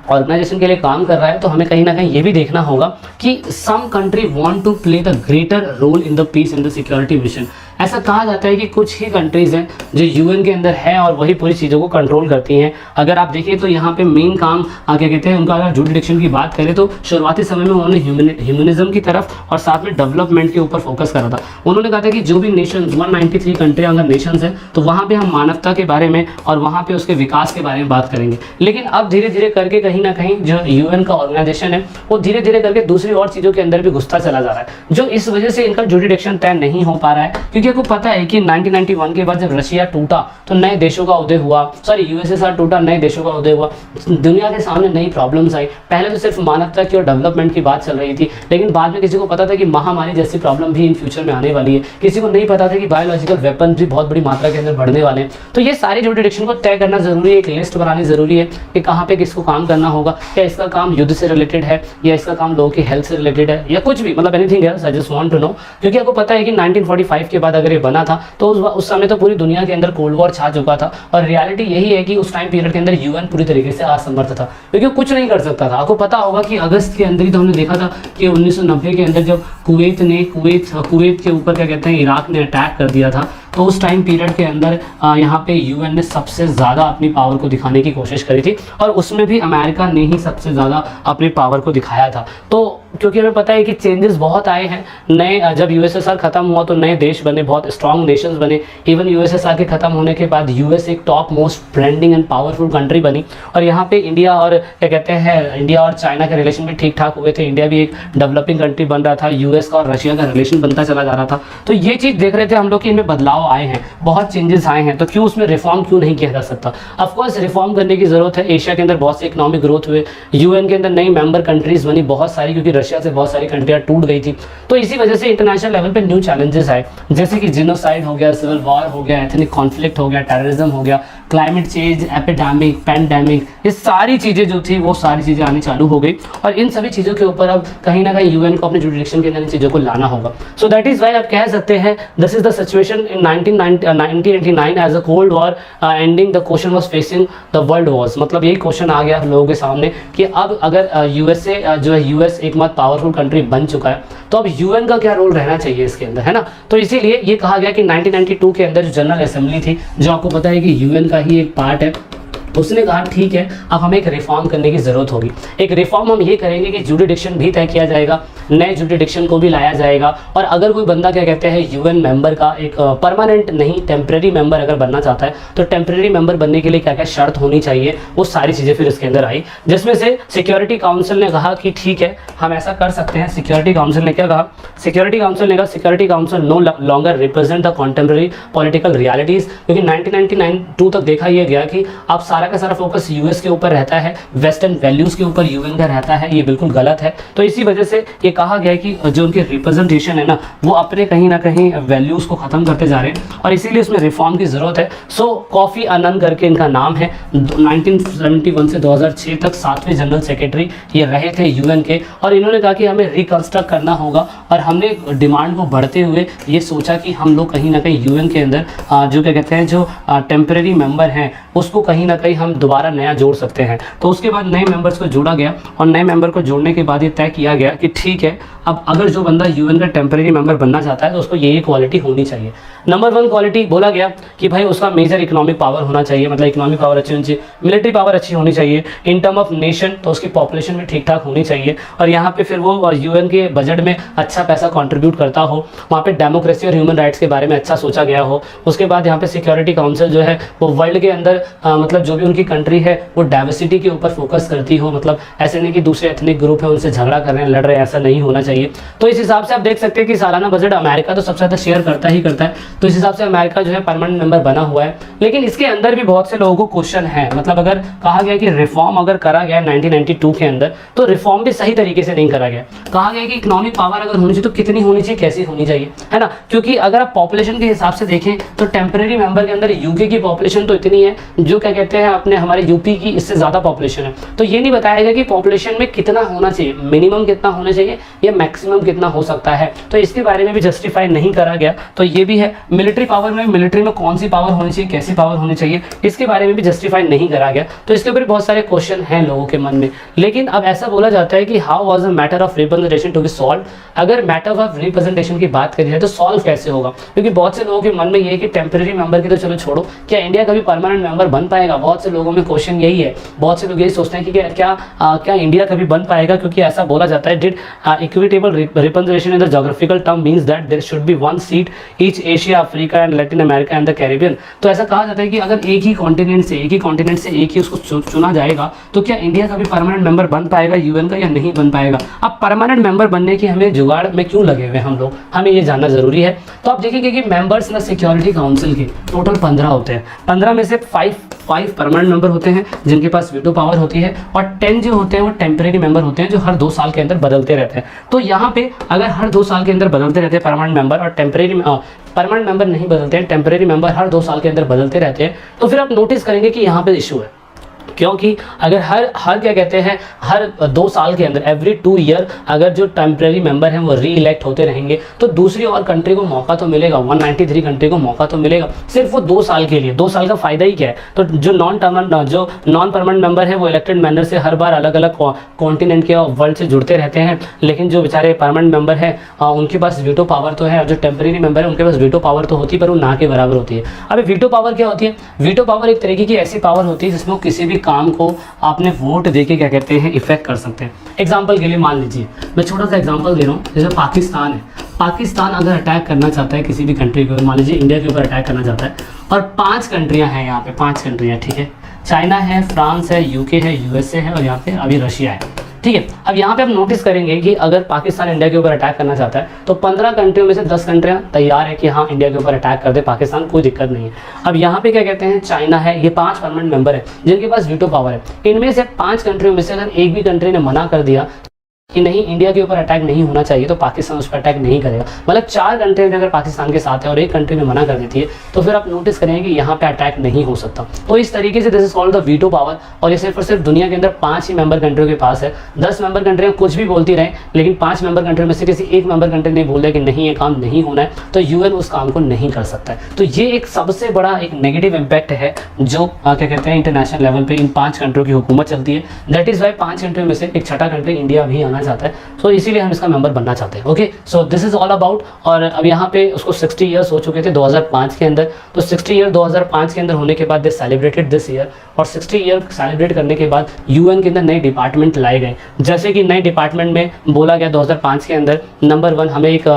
ऑर्गेनाइजेशन के लिए काम कर रहा है तो हमें कहीं ना कहीं ये भी देखना होगा कि some country want to play the greater role in the peace and the security mission. ऐसा कहा जाता है कि कुछ ही कंट्रीज़ हैं जो यूएन के अंदर है और वही पूरी चीज़ों को कंट्रोल करती हैं। अगर आप देखिए तो यहाँ पे मेन काम क्या कहते हैं उनका, अगर जुरिडिक्शन की बात करें तो शुरुआती समय में उन्होंने ह्यूमनिज्म की तरफ और साथ में डेवलपमेंट के ऊपर फोकस करा था। उन्होंने कहा था कि जो भी नेशन 193 कंट्री अगर नेशंस हैं तो वहाँ पर हम मानवता के बारे में और वहाँ पर उसके विकास के बारे में बात करेंगे। लेकिन अब धीरे धीरे करके कहीं ना कहीं जो यूएन का ऑर्गेनाइजेशन है वो धीरे धीरे करके दूसरी और चीज़ों के अंदर भी घुसता चला जा रहा है, जो इस वजह से इनका जुरिडिक्शन तय नहीं हो पा रहा है। क्योंकि आपको पता है कि 1991 के बाद जब रशिया टूटा तो नए देशों का उदय हुआ, सॉरी यूएसएसआर टूटा, नए देशों का उदय हुआ, दुनिया के सामने नई प्रॉब्लम्स आई। पहले तो सिर्फ मानवता की और डेवलपमेंट की बात चल रही थी, लेकिन बाद में किसी को पता था कि महामारी जैसी प्रॉब्लम भी इन फ्यूचर में आने वाली है। किसी को नहीं पता था कि बायोलॉजिकल वेपन भी बहुत बड़ी मात्रा के अंदर बढ़ने वाले हैं। तो ये सारी जुरिडिक्शन को तय करना जरूरी है, एक लिस्ट बनानी जरूरी है कि कहाँ पे किसको काम करना होगा। क्या इसका काम युद्ध से रिलेटेड है या इसका काम लोगों की हेल्थ से रिलेटेड है या कुछ भी, मतलब anything else. I just want to know, क्योंकि आपको पता है कि 1945 के बाद अगर ये बना था तो उस समय तो पूरी दुनिया के अंदर कोल्ड वॉर छा चुका था और रियलिटी यही है कि उस टाइम पीरियड के अंदर यूएन पूरी तरीके से असमर्थ था, क्योंकि कुछ नहीं कर सकता था। आपको पता होगा कि अगस्त के अंदर ही तो हमने देखा था कि 1990 के अंदर जब कुवैत के ऊपर क्या कहते हैं इराक ने अटैक कर दिया था, तो उस टाइम पीरियड के अंदर यहाँ पे यूएन ने सबसे ज़्यादा अपनी पावर को दिखाने की कोशिश करी थी और उसमें भी अमेरिका ने ही सबसे ज़्यादा अपनी पावर को दिखाया था। तो क्योंकि हमें पता है कि चेंजेस बहुत आए हैं, नए जब यूएसएसआर खत्म हुआ तो नए देश बने, बहुत स्ट्रॉन्ग नेशंस बने। इवन यूएसएसआर के खत्म होने के बाद यूएस एक top most branding and powerful country बनी और यहाँ पे इंडिया और क्या कहते हैं इंडिया और चाइना के रिलेशन भी ठीक ठाक हुए थे। इंडिया भी एक डेवलपिंग कंट्री बन रहा था, यूएस का और रशिया का रिलेशन बनता चला जा रहा था। तो ये चीज़ देख रहे थे हम लोग कि इनमें बदलाव आए हैं, बहुत चेंजेस आए हैं, तो क्यों उसमें रिफॉर्म क्यों नहीं किया जा सकता। ऑफकोर्स रिफॉर्म करने की जरूरत है। एशिया के अंदर बहुत से इकोनॉमिक ग्रोथ हुए, यूएन के अंदर नई मेंबर कंट्रीज बनी बहुत सारी, क्योंकि रशिया से बहुत सारी कंट्रियां टूट गई थी। तो इसी वजह से इंटरनेशनल लेवल पे न्यू चैलेंजेस आए, जैसे कि जिनोसाइड हो गया, सिविल वॉर हो गया, एथनिक कॉन्फ्लिक्ट हो गया, टेररिज्म हो गया, क्लाइमेट चेंज, एपिडेमिक, पैंडेमिक, ये सारी चीज़ें जो थी वो सारी चीज़ें आनी चालू हो गई और इन सभी चीज़ों के ऊपर अब कहीं ना कहीं यूएन को अपने जुरिडिक्शन के अंदर इन चीज़ों को लाना होगा। सो दैट इज़ वाई आप कह सकते हैं this is the situation in 1989 as a cold war ending the question was facing the world wars. मतलब यही क्वेश्चन आ गया हम लोगों के सामने कि अब अगर यूएसए जो है यूएस एकमात्र पावरफुल कंट्री बन चुका है तो अब यूएन का क्या रोल रहना चाहिए इसके अंदर, है ना। तो इसीलिए ये कहा गया कि 1992 के अंदर जो जनरल असेंबली थी, जो आपको पता है कि यूएन का ही एक पार्ट है, उसने कहा ठीक है अब हमें एक रिफॉर्म करने की ज़रूरत होगी। एक रिफॉर्म हम ये करेंगे कि जुरिडिक्शन भी तय किया जाएगा, नए जुरिडिक्शन को भी लाया जाएगा और अगर कोई बंदा क्या कहते हैं यूएन मेंबर का एक परमानेंट नहीं टेम्प्रेरी मेंबर अगर बनना चाहता है तो टेम्प्रेरी मेंबर बनने के लिए क्या क्या शर्त होनी चाहिए, वो सारी चीज़ें फिर इसके अंदर आई, जिसमें से सिक्योरिटी काउंसिल ने कहा कि ठीक है हम ऐसा कर सकते हैं। सिक्योरिटी काउंसिल ने क्या कहा, सिक्योरिटी काउंसिल ने कहा security council no longer represent the contemporary political realities, क्योंकि 1992 तक देखा यह गया कि आप सारा का सारा फोकस यूएस के ऊपर रहता है, वेस्टर्न वैल्यूज के ऊपर यूएन का रहता है, ये बिल्कुल गलत है। तो इसी वजह से ये कहा गया कि जो उनके रिप्रेजेंटेशन है ना वो अपने कहीं ना कहीं वैल्यूज को खत्म करते जा रहे हैं और इसीलिए उसमें रिफॉर्म की जरूरत है। सो कॉफी अनन करके इनका नाम है, 1971 से 2006 तक 7वें जनरल सेक्रेटरी ये रहे थे यूएन के और इन्होंने कहा कि हमें रिकंस्ट्रक्ट करना होगा और हमने डिमांड को बढ़ते हुए ये सोचा कि हम लोग कहीं ना कहीं यूएन के अंदर जो क्या कहते हैं जो टेम्परेरी मेंबर हैं उसको कहीं ना कहीं भाई हम दोबारा नया जोड़ सकते हैं। तो उसके बाद नए मेंबर्स को जोड़ा गया और नए मेंबर को जोड़ने के बाद ये तय किया गया कि ठीक है, अब अगर जो बंदा यूएन का टेम्परेरी मेंबर बनना चाहता है तो उसको ये क्वालिटी होनी चाहिए। नंबर 1 क्वालिटी बोला गया कि भाई उसका मेजर इकोनॉमिक पावर होना चाहिए, मतलब इकोनॉमिक पावर अच्छी होनी चाहिए, मिलिट्री पावर अच्छी होनी चाहिए, इन टर्म ऑफ नेशन तो उसकी पॉपुलेशन भी ठीक ठाक होनी चाहिए, और यहाँ पे फिर वो यूएन के बजट में अच्छा पैसा कंट्रीब्यूट करता हो, वहाँ पे डेमोक्रेसी और ह्यूमन राइट्स के बारे में अच्छा सोचा गया हो। उसके बाद यहाँ पे सिक्योरिटी काउंसिल जो है वो वर्ल्ड के अंदर मतलब जो भी उनकी कंट्री है वो डाइवर्सिटी के ऊपर फोकस करती हो, मतलब ऐसे नहीं कि दूसरे एथनिक ग्रुप है उनसे झगड़ा कर रहे हैं, लड़ रहे हैं, ऐसा नहीं होना चाहिए। तो इस हिसाब से आप देख सकते हैं कि सालाना बजट अमेरिका तो सबसे ज़्यादा शेयर करता ही करता है, तो इस हिसाब से अमेरिका जो है परमानेंट मेंबर बना हुआ है। लेकिन इसके अंदर भी बहुत से लोगों को क्वेश्चन है, मतलब अगर कहा गया कि रिफॉर्म अगर करा गया 1992 के अंदर, तो रिफॉर्म भी सही तरीके से नहीं करा गया। कहा गया कि इकोनॉमिक पावर अगर होनी चाहिए तो कितनी होनी चाहिए, कैसी होनी चाहिए, है ना, क्योंकि अगर आप पॉपुलेशन के हिसाब से देखें तो टेम्परेरी मेंबर के अंदर यूके की पॉपुलेशन तो इतनी है जो क्या कहते हैं अपने हमारे यूपी की इससे ज़्यादा पॉपुलेशन है। तो ये नहीं बताया गया कि पॉपुलेशन में कितना होना चाहिए, मिनिमम कितना होना चाहिए या मैक्सिमम कितना हो सकता है, तो इसके बारे में भी जस्टिफाई नहीं करा गया। तो ये भी है मिलिट्री पावर में, मिलिट्री में कौन सी पावर होनी चाहिए, कैसी पावर होनी चाहिए, इसके बारे में भी जस्टिफाई नहीं करा गया। तो इसके ऊपर बहुत सारे क्वेश्चन हैं लोगों के मन में। लेकिन अब ऐसा बोला जाता है कि how was a matter of representation to be solve. अगर मैटर ऑफ रिप्रेजेंटेशन की बात करी जाए तो सॉल्व कैसे होगा, क्योंकि बहुत से लोगों के मन में ये है कि टेम्परेरी मेंबर की तो चलो छोड़ो, क्या इंडिया कभी परमानेंट मेंबर बन पाएगा। बहुत से लोगों में क्वेश्चन यही है, बहुत से लोग यही सोचते हैं कि क्या इंडिया कभी बन पाएगा, क्योंकि ऐसा बोला जाता है did equitable representation in the geographical term means that there should be 1 seat each Asia, Africa and Latin America and the Caribbean. तो ऐसा कहा जाता है कि अगर एक ही कॉन्टिनेंट से एक ही उसको चुना जाएगा तो क्या इंडिया कभी परमानेंट मेंबर बन पाएगा यूएन का या नहीं बन पाएगा। अब परमानेंट मेंबर बनने की हमें जुगाड़ में क्यों लगे हुए हम लोग, हमें ये जानना जरूरी है। तो आप देखेंगे कि मेंबर्स ना सिक्योरिटी काउंसिल के टोटल 15 होते हैं, 15 में से 5 परमानेंट मेंबर होते हैं जिनके पास वीटो पावर होती है, और 10 जो होते हैं वो टेम्परेरी मेंबर होते हैं जो हर 2 साल के अंदर बदलते रहते हैं। तो यहाँ पे अगर हर 2 साल के अंदर बदलते रहते हैं परमानेंट मेंबर, और परमानेंट मेंबर नहीं बदलते हैं, टेम्परेरी मेंबर हर 2 साल के अंदर बदलते रहते हैं, तो फिर आप नोटिस करेंगे कि यहाँ पे इशू है। क्योंकि अगर हर क्या कहते हैं हर 2 साल के अंदर एवरी 2 ईयर अगर जो टेम्परेरी मेंबर हैं वो री इलेक्ट होते रहेंगे तो दूसरी और कंट्री को मौका तो मिलेगा, 193 कंट्री को मौका तो मिलेगा, सिर्फ वो 2 साल के लिए। 2 साल का फायदा ही क्या है। तो जो नॉन परमानेंट मेंबर है वो इलेक्टेड मैनर से हर बार अलग अलग कॉन्टिनेंट के वर्ल्ड से जुड़ते रहते हैं, लेकिन जो बेचारे परमानेंट मेंबर है उनके पास वीटो पावर तो है, और जो टेम्परेरी मेंबर है उनके पास वीटो पावर तो होती है पर वो ना के बराबर होती है। अब वीटो पावर क्या होती है, वीटो पावर एक तरीके की ऐसी पावर होती है जिसमें किसी भी काम को आपने वोट देके क्या कहते हैं इफेक्ट कर सकते हैं। एग्जांपल के लिए मान लीजिए, मैं छोटा सा एग्जांपल दे रहा हूँ, जैसे पाकिस्तान है, पाकिस्तान अगर अटैक करना चाहता है किसी भी कंट्री के ऊपर, मान लीजिए इंडिया के ऊपर अटैक करना चाहता है, और 5 कंट्रियाँ हैं यहाँ पे, 5 कंट्रियाँ, ठीक है, चाइना है, फ्रांस है, यूके है, यूएसए है, और यहाँ पे अभी रशिया है, ठीक है। अब यहाँ पे आप नोटिस करेंगे कि अगर पाकिस्तान इंडिया के ऊपर अटैक करना चाहता है तो 15 कंट्रियों में से 10 कंट्रियाँ तैयार है कि हाँ इंडिया के ऊपर अटैक कर दे पाकिस्तान, कोई दिक्कत नहीं है। अब यहाँ पे क्या कहते हैं चाइना है, ये 5 परमानेंट मेंबर है जिनके पास वीटो पावर है। इनमें से 5 कंट्रियों में से अगर एक भी कंट्री ने मना कर दिया कि नहीं इंडिया के ऊपर अटैक नहीं होना चाहिए तो पाकिस्तान उस पर अटैक नहीं करेगा। मतलब 4 कंट्री अगर पाकिस्तान के साथ है और एक कंट्री में मना कर देती है तो फिर आप नोटिस करेंगे कि यहाँ पे अटैक नहीं हो सकता। तो इस तरीके से this is called the veto power, और ये सिर्फ और सिर्फ दुनिया के अंदर 5 ही मेंबर कंट्रियों के पास है। 10 मेंबर कंट्रियाँ कुछ भी बोलती रहें, लेकिन 5 मेंबर कंट्री में से किसी एक मेंबर कंट्री ने बोल दिया कि नहीं ये काम नहीं होना है तो यूएन उस काम को नहीं कर सकता है। तो ये एक सबसे बड़ा एक नेगेटिव इम्पैक्ट है जो क्या कहते हैं इंटरनेशनल लेवल पे इन 5 कंट्रियों की हुकूमत चलती है। दैट इज वाई 5 कंट्रियों में से एक छठा कंट्री इंडिया भी आना चाहता है, तो इसीलिए हम इसका मेंबर बनना चाहते हैं। Okay, so this is all about. और अब यहाँ पे उसको 60 ईयर्स हो चुके थे 2005 के अंदर, तो 60 ईयर 2005 के अंदर होने के बाद दे सेलिब्रेटेड दिस ईयर, और 60 ईयर सेलिब्रेट करने के बाद यूएन के अंदर नए डिपार्टमेंट लाए गए। जैसे कि नए डिपार्टमेंट में बोला गया 2005 के अंदर नंबर 1 हमें एक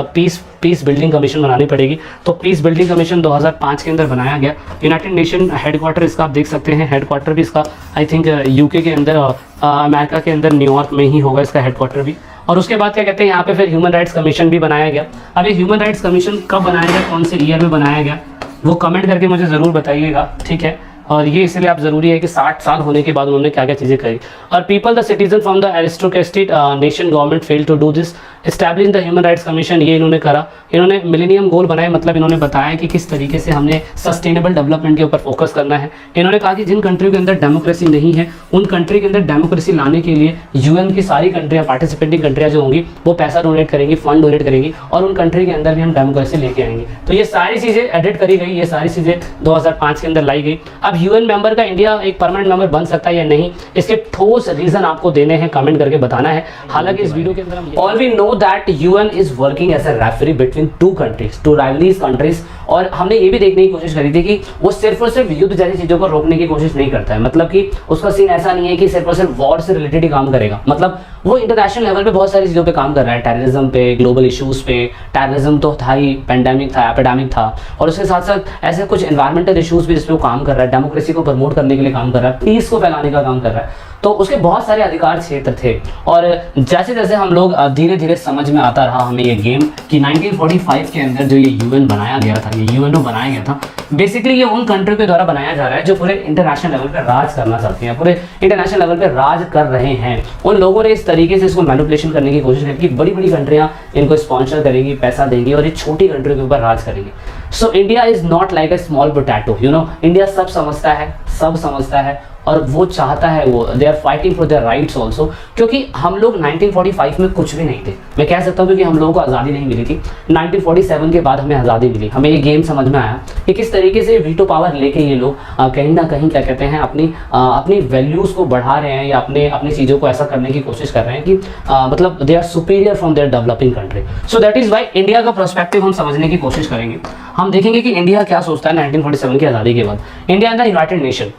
पीस बिल्डिंग कमीशन बनानी पड़ेगी, तो पीस बिल्डिंग कमीशन 2005 के अंदर बनाया गया। यूनाइटेड नेशन हेडक्वार्टर इसका आप देख सकते हैं, हेडक्वार्टर भी इसका आई थिंक यूके के अंदर अमेरिका के अंदर न्यूयॉर्क में ही होगा इसका हेडक्वार्टर भी। और उसके बाद क्या कहते हैं यहाँ पे फिर ह्यूमन राइट्स कमीशन भी बनाया गया। अब ये ह्यूमन राइट्स कमीशन कब बनाया गया, कौन से ईयर में बनाया गया, वो कमेंट करके मुझे ज़रूर बताइएगा, ठीक है। और ये इसलिए आप ज़रूरी है कि 60 साल होने के बाद उन्होंने क्या क्या चीज़ें करी। और people the citizen from the aristocratic nation government fail to do this, establish the human rights commission, ये इन्होंने करा। इन्होंने मिलेनियम गोल बनाए, मतलब इन्होंने बताया कि किस तरीके से हमने सस्टेनेबल डेवलपमेंट के ऊपर फोकस करना है। इन्होंने कहा कि जिन कंट्री के अंदर डेमोक्रेसी नहीं है उन कंट्री के अंदर डेमोक्रेसी लाने के लिए यूएन की सारी कंट्रियाँ, पार्टिसिपेटिंग कंट्रियाँ जो होंगी वो पैसा डोनेट करेंगी, फंड डोनेट करेंगी और उन कंट्री के अंदर भी हम डेमोक्रेसी लेके आएंगे। तो ये सारी चीज़ें एडिट करी गई, ये सारी चीज़ें 2005 के अंदर लाई गई। अब यूएन मेंबर का इंडिया एक परमानेंट मेंबर बन सकता है या नहीं, इसके ठोस रीजन आपको देने हैं, कमेंट करके बताना है। हालांकि इस वीडियो के अंदर हम all we know that UN is working as a referee between two countries, two rivalries countries. और हमने ये भी देखने की कोशिश करी थी कि वो सिर्फ और सिर्फ युद्ध जैसी चीजों को रोकने की कोशिश नहीं करता है, मतलब कि उसका सीन ऐसा नहीं है कि सिर्फ और सिर्फ वॉर से रिलेटेड ही काम करेगा, मतलब वो इंटरनेशनल लेवल पे बहुत सारी चीज़ों पे काम कर रहा है, टेररिज्म पे, ग्लोबल इश्यूज पे। टेररिज्म तो था ही, पेंडेमिक था, एपिडेमिक था, और उसके साथ साथ ऐसे कुछ एनवायरमेंटल इश्यूज भी जिसपे वो काम कर रहा है, डेमोक्रेसी को प्रमोट करने के लिए काम कर रहा है, पीस को फैलाने का काम कर रहा है। तो उसके बहुत सारे अधिकार क्षेत्र थे। और जैसे जैसे हम लोग धीरे धीरे समझ में आता रहा हमें ये गेम कि 1945 के अंदर जो ये यूएन बनाया गया था, ये यूएनओ बनाया गया था, बेसिकली ये उन कंट्री के द्वारा बनाया जा रहा है जो पूरे इंटरनेशनल लेवल पे राज करना चाहते हैं, पूरे इंटरनेशनल लेवल पे राज कर रहे हैं। उन लोगों ने इस तरीके से इसको मैनिपुलेशन करने की कोशिश की कि बड़ी बड़ी कंट्रियां इनको स्पॉन्सर करेंगी, पैसा देंगी और ये छोटी कंट्री के ऊपर राज करेंगी। So India is not like a small potato, you know, India सब समझता है, सब समझता है और वो चाहता है, वो they are fighting for their rights also. क्योंकि हम लोग 1945 में कुछ भी नहीं थे, मैं कह सकता हूँ, क्योंकि हम लोगों को आज़ादी नहीं मिली थी। 1947 के बाद हमें आज़ादी मिली, हमें ये गेम समझ में आया कि किस तरीके से वीटो पावर लेके ये लोग कहीं ना कहीं क्या कहते हैं अपनी वैल्यूज़ को बढ़ा रहे हैं या अपनी चीज़ों को ऐसा करने की कोशिश कर रहे हैं कि मतलब they are superior from their developing country. So that is why India का पर्सपेक्टिव हम समझने की कोशिश करेंगे। हम देखेंगे कि इंडिया क्या सोचता है 1947 की आज़ादी के बाद। India in the United nation,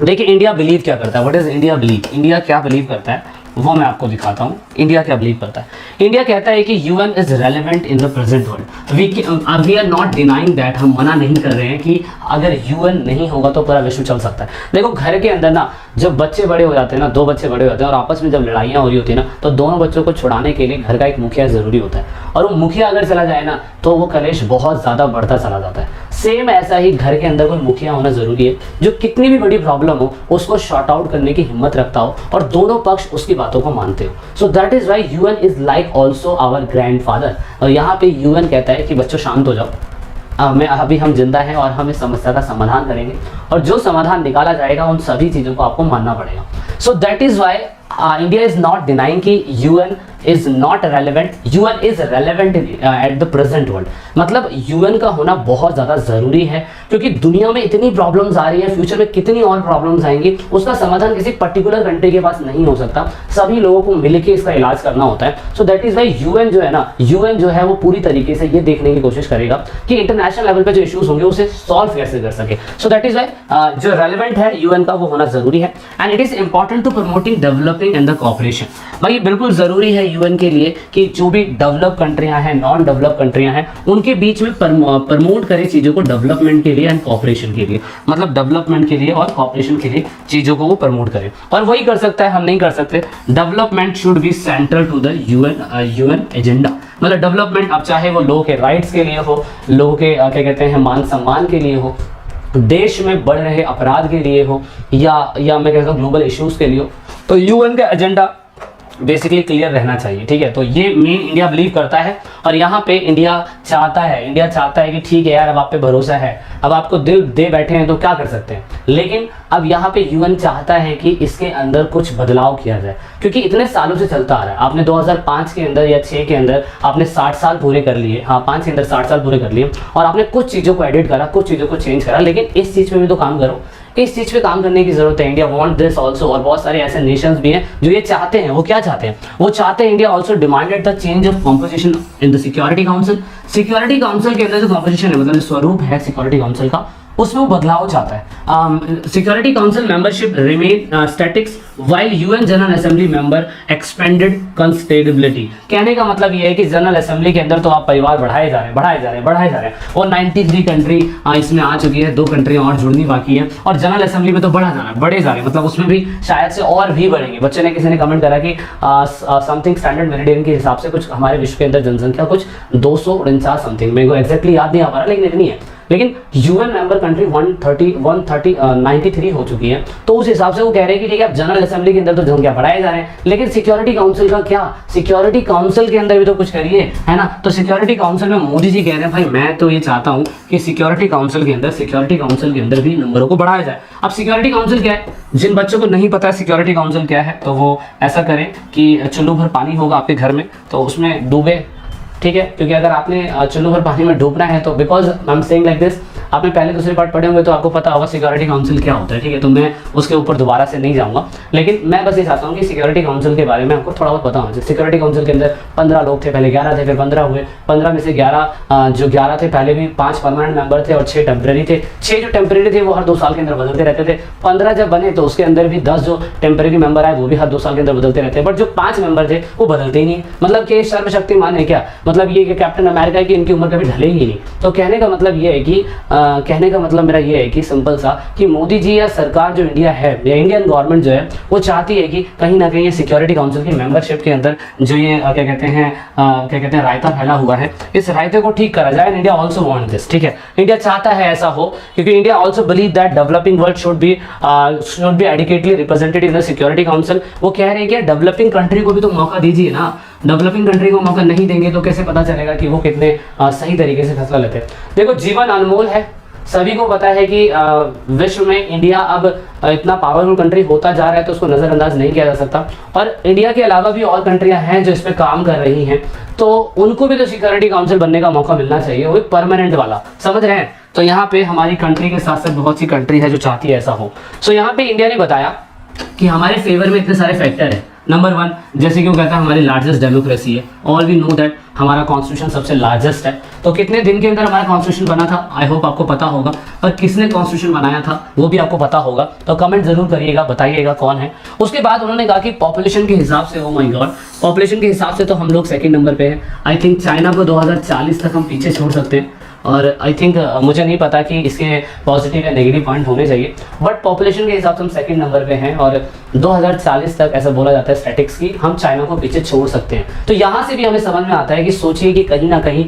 देखिए इंडिया बिलीव क्या करता है, what is India believe, India क्या बिलीव करता है वो मैं आपको दिखाता हूँ। इंडिया क्या बिलीव करता है, इंडिया कहता है कि UN is relevant in the present world. We are not denying that, हम मना नहीं कर रहे हैं कि अगर यूएन नहीं होगा तो पूरा विश्व चल सकता है। देखो घर के अंदर ना जब बच्चे बड़े हो जाते हैं ना, दो बच्चे बड़े होते हैं और आपस में जब लड़ाइयाँ हो रही होती है ना, तो दोनों बच्चों को छुड़ाने के लिए घर का एक मुखिया ज़रूरी होता है, और वो मुखिया अगर चला जाए ना तो वो कलेश बहुत ज़्यादा बढ़ता चला जाता है। सेम ऐसा ही घर के अंदर कोई मुखिया होना जरूरी है जो कितनी भी बड़ी प्रॉब्लम हो उसको शॉर्ट आउट करने की हिम्मत रखता हो और दोनों पक्ष उसकी बातों को मानते हो। So that is why UN is like also our grandfather. और यहाँ पे यूएन कहता है कि बच्चों शांत हो जाओ, मैं अभी हम जिंदा हैं और हम इस समस्या का समाधान करेंगे, और जो समाधान निकाला जाएगा उन सभी चीज़ों को आपको मानना पड़ेगा। So that is why India is not denying कि UN is not relevant, UN is relevant at the present world. मतलब यूएन का होना बहुत ज़्यादा ज़रूरी है, क्योंकि दुनिया में इतनी प्रॉब्लम्स आ रही है, फ्यूचर में कितनी और प्रॉब्लम्स आएंगी, उसका समाधान किसी पर्टिकुलर कंट्री के पास नहीं हो सकता, सभी लोगों को मिलकर इसका इलाज करना होता है। So that is why UN जो है ना, यूएन जो है वो पूरी तरीके से ये देखने की कोशिश करेगा कि इंटरनेशनल लेवल पे जो इश्यूज होंगे उसे सॉल्व कैसे कर सके। सो दैट इज वाई जो रेलेवेंट है यूएन का वो होना जरूरी है, and it is important to promoting developing and the cooperation. भाई बिल्कुल जरूरी है यूएन के लिए कि जो भी डेवलप कंट्रियां हैं, नॉन डेवलप कंट्रियां हैं, उनके बीच में प्रमोट करे चीजों को डेवलपमेंट के लिए एंड कॉपरेशन के लिए, मतलब डेवलपमेंट के लिए और कॉपरेशन के लिए चीजों को वो प्रमोट करे। और वही कर सकता है, हम नहीं कर सकते। Development should be central to the UN agenda. मतलब डेवलपमेंट अब चाहे वो लोगों के राइट्स के लिए हो, लोगों के क्या कहते हैं मान सम्मान के लिए हो, देश में बढ़ रहे अपराध के लिए हो, या मैं कहता हूँ ग्लोबल इश्यूज के लिए हो, तो यूएन का एजेंडा बेसिकली क्लियर रहना चाहिए। ठीक है, तो ये मेन इंडिया बिलीव करता है, और यहाँ पे इंडिया चाहता है कि ठीक है यार, अब आप पे भरोसा है, अब आपको दिल दे बैठे हैं तो क्या कर सकते हैं। लेकिन अब यहाँ पे यूएन चाहता है कि इसके अंदर कुछ बदलाव किया जाए, क्योंकि इतने सालों से चलता आ रहा है। आपने 2005 के अंदर या 6 के अंदर आपने 60 साल पूरे कर लिए, हाँ 5 के अंदर 60 साल पूरे कर लिए, और आपने कुछ चीज़ों को एडिट करा, कुछ चीज़ों को चेंज करा, लेकिन इस चीज़ पे भी तो काम करो, इस चीज़ पे काम करने की जरूरत है। इंडिया वांट दिस ऑल्सो, और बहुत सारे ऐसे नेशंस भी हैं जो ये चाहते हैं। वो क्या चाहते हैं, वो चाहते हैं, India also demanded the change of composition in the security council. Security council के अंदर जो कॉम्पोजिशन है, मतलब स्वरूप है सिक्योरिटी काउंसिल का, उसमें वो बदलाव चाहता है। Security council membership remain statics while UN general assembly member expanded considerably. कहने का मतलब ये है कि जनरल असेंबली के अंदर तो आप परिवार बढ़ाए जा रहे हैं, और 93 कंट्री इसमें आ चुकी है, 2 कंट्रियां और जुड़नी बाकी है, और जनरल असेंबली में तो बढ़े जा रहे हैं, मतलब उसमें भी शायद से और भी बढ़ेंगे। बच्चे ने किसी ने कमेंट करा कि समथिंग स्टैंडर्ड मेरिडियन के हिसाब से कुछ हमारे विश्व के अंदर जनसंख्या कुछ 249 समथिंग, मेरे को एग्जैक्टली याद नहीं आ पा रहा, लेकिन इतनी है। लेकिन यूएन मेंबर कंट्री 193 हो चुकी है, तो उस हिसाब से वो कह रहे हैं कि ठीक है, अब जनरल असेंबली के अंदर तो संख्या बढ़ाए जा रहे हैं, लेकिन सिक्योरिटी काउंसिल का क्या, सिक्योरिटी काउंसिल के अंदर भी तो कुछ करिए, है ना। तो सिक्योरिटी काउंसिल में मोदी जी कह रहे हैं भाई मैं तो ये चाहता हूँ कि सिक्योरिटी काउंसिल के अंदर भी नंबरों को बढ़ाया जाए। अब सिक्योरिटी काउंसिल क्या है, जिन बच्चों को नहीं पता है सिक्योरिटी काउंसिल क्या है, तो वो ऐसा करें कि चुल्लू भर पानी होगा आपके घर में, तो उसमें डूबे, ठीक है। क्योंकि अगर आपने चुल्लू भर पानी में डूबना है तो because I am saying like this, आपने पहले दूसरे पार्ट पढ़े होंगे तो आपको पता होगा सिक्योरिटी काउंसिल क्या होता है, ठीक है। तो मैं उसके ऊपर दोबारा से नहीं जाऊंगा, लेकिन मैं बस ये चाहता हूँ कि सिक्योरिटी काउंसिल के बारे में आपको थोड़ा बहुत पता होना चाहिए। सिक्योरिटी काउंसिल के अंदर 15 लोग थे, पहले 11 थे, फिर 15 हुए, 15 में से 11 जो 11 थे पहले भी 5 परमानेंट मेंबर थे और 6 टेम्प्रेरी थे। 6 जो टेम्प्रेरी थे वो हर 2 साल के अंदर बदलते रहते थे। 15 जब बने तो उसके अंदर भी 10 जो टेम्प्रेरी मेंबर आए वो भी हर 2 साल के अंदर बदलते रहते हैं, बट जो 5 मेंबर थे वो बदलते ही नहीं। मतलब कि सर्वशक्तिमान है क्या, मतलब ये कि कैप्टन अमेरिका है कि इनकी उम्र कभी ढले ही नहीं। तो कहने का मतलब ये है कि कहने का मतलब मेरा ये है कि सिंपल सा कि मोदी जी या सरकार जो इंडिया है या इंडियन गवर्नमेंट जो है वो चाहती है कि कहीं ना कहीं ये सिक्योरिटी काउंसिल की मेंबरशिप के अंदर जो ये क्या कहते हैं रायता फैला हुआ है, इस रायते को ठीक करा जाए। इंडिया ऑल्सो वांट दिस, ठीक है, इंडिया चाहता है ऐसा हो, क्योंकि India also believe that developing world should be adequately represented in the security council. वो कह रहे हैं कि डेवलपिंग कंट्री को भी तो मौका दीजिए ना, डेवलपिंग कंट्री को मौका नहीं देंगे तो कैसे पता चलेगा कि वो कितने सही तरीके से फैसला लेते हैं। देखो जीवन अनमोल है, सभी को पता है कि विश्व में इंडिया अब इतना पावरफुल कंट्री होता जा रहा है तो उसको नज़रअंदाज नहीं किया जा सकता। और इंडिया के अलावा भी और कंट्रियां हैं जो इस पे काम कर रही हैं, तो उनको भी तो सिक्योरिटी काउंसिल बनने का मौका मिलना चाहिए, वो एक परमानेंट वाला, समझ रहे हैं। तो यहाँ पे हमारी कंट्री के साथ साथ बहुत सी कंट्री है जो चाहती है ऐसा हो। सो यहाँ पे इंडिया ने बताया कि हमारे फेवर में इतने सारे फैक्टर है। नंबर 1, जैसे कि वो कहता है हमारी लार्जेस्ट डेमोक्रेसी है, ऑल वी नो दैट हमारा कॉन्स्टिट्यूशन सबसे लार्जेस्ट है। तो कितने दिन के अंदर हमारा कॉन्स्टिट्यूशन बना था, आई होप आपको पता होगा, और किसने कॉन्स्टिट्यूशन बनाया था वो भी आपको पता होगा, तो कमेंट जरूर करिएगा, बताइएगा कौन है। उसके बाद उन्होंने कहा कि पॉपुलेशन के हिसाब से, ओ माय गॉड, पॉपुलेशन के हिसाब से तो हम लोग सेकंड नंबर पे हैं। आई थिंक चाइना को 2040 तक हम पीछे छोड़ सकते हैं, और आई थिंक मुझे नहीं पता कि इसके पॉजिटिव या नेगेटिव पॉइंट होने चाहिए, बट पॉपुलेशन के हिसाब से हम सेकंड नंबर पे हैं, और 2040 तक ऐसा बोला जाता है स्टैटिक्स की हम चाइना को पीछे छोड़ सकते हैं। तो यहाँ से भी हमें समझ में आता है कि सोचिए कि कहीं ना कहीं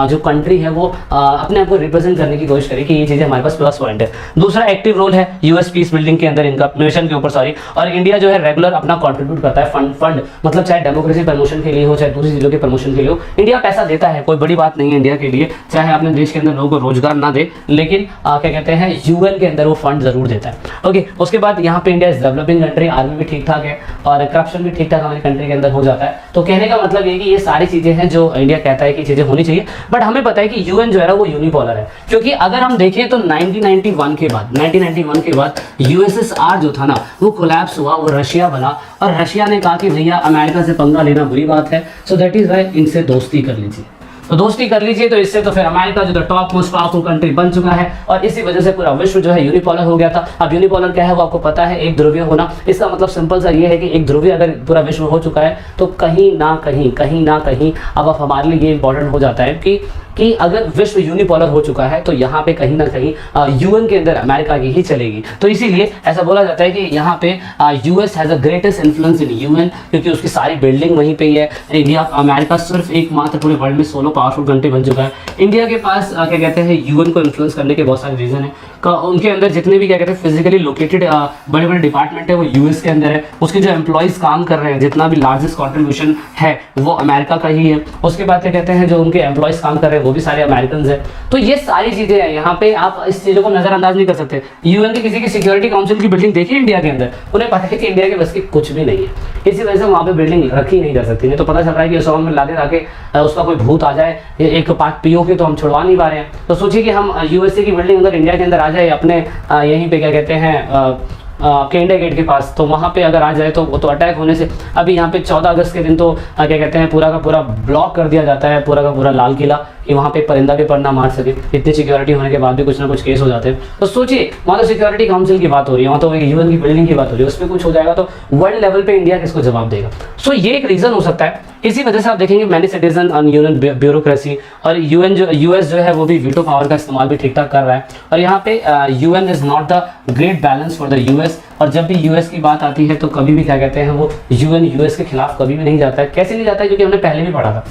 जो कंट्री है वो अपने आप को रिप्रेजेंट करने की कोशिश करे कि ये चीज़ें हमारे पास प्लस पॉइंट है। दूसरा एक्टिव रोल है यूएस पीस बिल्डिंग के अंदर, इनका मिशन के ऊपर सॉरी, और इंडिया जो है रेगुलर अपना कॉन्ट्रीब्यूट करता है फंड, मतलब चाहे डेमोक्रेसी प्रमोशन के लिए हो, चाहे दूसरी चीज़ों के प्रमोशन के लिए हो, इंडिया पैसा देता है, कोई बड़ी बात नहीं है इंडिया के लिए, चाहे अपने देश के अंदर लोगों को रोजगार ना दे, लेकिन क्या कहते हैं यूएन के अंदर वो फंड जरूर देता है। ओके, उसके बाद यहाँ पे India is developing country, army भी ठीक ठाक है और करप्शन भी ठीक ठाक हमारी कंट्री के अंदर हो जाता है। तो कहने का मतलब ये कि ये सारी चीजें हैं जो इंडिया कहता है कि चीजें होनी चाहिए, बट हमें पता है कि यूएन जो है ना वो यूनिपोलर है, क्योंकि अगर हम देखें तो 1991 के बाद यूएसएसआर जो था ना वो कोलैप्स हुआ, वो रशिया बना, और रशिया ने कहा कि भैया अमेरिका से पंगा लेना बुरी बात है, सो दैट इज वाई इनसे दोस्ती कर लीजिए। तो दोस्ती कर लीजिए, तो इससे तो फिर अमेरिका जो टॉप मोस्ट पावरफुल कंट्री बन चुका है, और इसी वजह से पूरा विश्व जो है यूनिपोलर हो गया था। अब यूनिपोलर क्या है वो आपको पता है, एक ध्रुवीय होना। इसका मतलब सिंपल सा ये है कि एक ध्रुवीय अगर पूरा विश्व हो चुका है तो कहीं ना कहीं अब हमारे लिए ये इंपॉर्टेंट हो जाता है कि अगर विश्व यूनिपोलर हो चुका है तो यहाँ पे कहीं ना कहीं यूएन के अंदर अमेरिका की ही चलेगी। तो इसीलिए ऐसा बोला जाता है कि यहाँ पे US has a greatest influence in UN, क्योंकि उसकी सारी बिल्डिंग वहीं पे ही है। इंडिया, अमेरिका सिर्फ एकमात्र पूरे वर्ल्ड में सोलो पावरफुल कंट्री बन चुका है। इंडिया के पास क्या कहते हैं यूएन को इन्फ्लुएंस करने के बहुत सारे रीजन है। उनके अंदर जितने भी क्या कहते हैं फिजिकली लोकेटेड बड़े बड़े डिपार्टमेंट है वो यूएस के अंदर है। उसके जो एम्प्लॉयज काम कर रहे हैं, जितना भी लार्जेस्ट कॉन्ट्रीब्यूशन है वो अमेरिका का ही है। उसके बाद क्या कहते हैं जो उनके एम्प्लॉयज काम कर रहे हैं वो भी सारे अमेरिकन है। तो ये सारी चीजें हैं, यहाँ पे आप इस चीजों को नजरअंदाज नहीं कर सकते। यूएन के किसी की सिक्योरिटी काउंसिल की बिल्डिंग देखिए इंडिया के अंदर, उन्हें पता है कि इंडिया के बस की कुछ भी नहीं है, इसी वजह से वहाँ पे बिल्डिंग रखी नहीं जा सकती। नहीं तो पता चल रहा है कि 100 में लाके उसका कोई भूत आ जाए, एक पार्ट पीओ के तो हम छुड़वा नहीं पा रहे हैं। तो सोचिए कि हम यूएसए की बिल्डिंग अगर इंडिया के अंदर आ जाए, अपने यहीं पे क्या कहते हैं इंडिया गेट के पास, तो वहाँ पे अगर आ जाए तो वो तो अटैक होने से, अभी यहाँ पे 14 अगस्त के दिन तो क्या कहते हैं पूरा का पूरा ब्लॉक कर दिया जाता है, पूरा का पूरा लाल किला, कि वहाँ पे परिंदा भी पर ना मार सके। इतनी सिक्योरिटी होने के बाद भी कुछ ना कुछ केस हो जाते हैं। तो सोचिए वहाँ तो सिक्योरिटी काउंसिल की बात हो रही है, वहाँ तो यूएन की बिल्डिंग की बात हो रही है, उस पर कुछ हो जाएगा तो वर्ल्ड लेवल पे इंडिया किसको जवाब देगा। सो ये एक रीजन हो सकता है। इसी वजह से आप देखेंगे many citizen on UN bureaucracy, और यूएस जो है वो भी वीटो पावर का इस्तेमाल भी ठीक ठाक कर रहा है। और यहाँ पे UN is not the great balance for the US, और जब भी यूएस की बात आती है तो कभी भी क्या कहते हैं वो यूएन यूएस के खिलाफ कभी भी नहीं जाता है। कैसे नहीं जाता है? क्योंकि हमने पहले भी पढ़ा था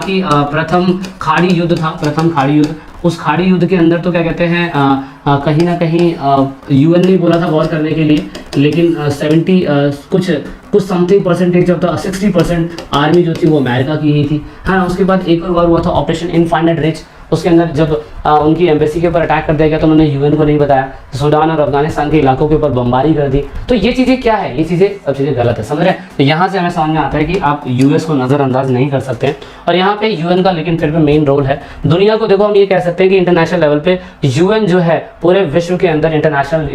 कि प्रथम खाड़ी युद्ध था, प्रथम खाड़ी युद्ध उस खाड़ी युद्ध के अंदर तो क्या कहते हैं कहीं ना कहीं यूएन ने बोला था वॉर करने के लिए, लेकिन 70 कुछ something percentage of the 60% army जो थी वो अमेरिका की ही थी। हाँ, उसके बाद एक और वॉर हुआ था ऑपरेशन इनफाइनाइट रिच, उसके अंदर जब उनकी एम्बेसी के ऊपर अटैक कर दिया गया तो उन्होंने यूएन को नहीं बताया, तो सूडान और अफगानिस्तान के इलाकों के ऊपर बमबारी कर दी। तो ये चीज़ें क्या है, ये सब चीज़ें गलत है, समझ रहे हैं। तो यहाँ से हमें समझ में आता है कि आप यूएस को नज़रअंदाज नहीं कर सकते हैं। और यहाँ पे यूएन का लेकिन फिर भी मेन रोल है। दुनिया को देखो हम ये कह सकते हैं कि इंटरनेशनल लेवल पे यूएन जो है पूरे विश्व के अंदर इंटरनेशनल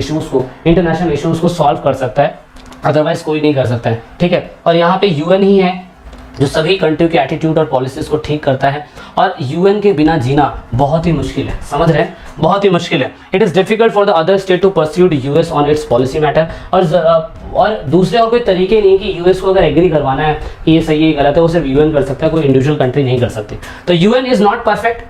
इशूज़ को सॉल्व कर सकता है, अदरवाइज कोई नहीं कर सकता है, ठीक है। और यहाँ पे यूएन ही है जो सभी कंट्री के एटीट्यूड और पॉलिसीज़ को ठीक करता है। और यूएन के बिना जीना बहुत ही मुश्किल है, समझ रहे हैं, बहुत ही मुश्किल है। It is difficult for the other state to persuade US on its policy matter. और दूसरे और कोई तरीके नहीं कि यूएस को अगर एग्री करवाना है कि ये सही है गलत है, वो सिर्फ यूएन कर सकता है, कोई इंडिविजुअल कंट्री नहीं कर सकती। तो UN is not perfect,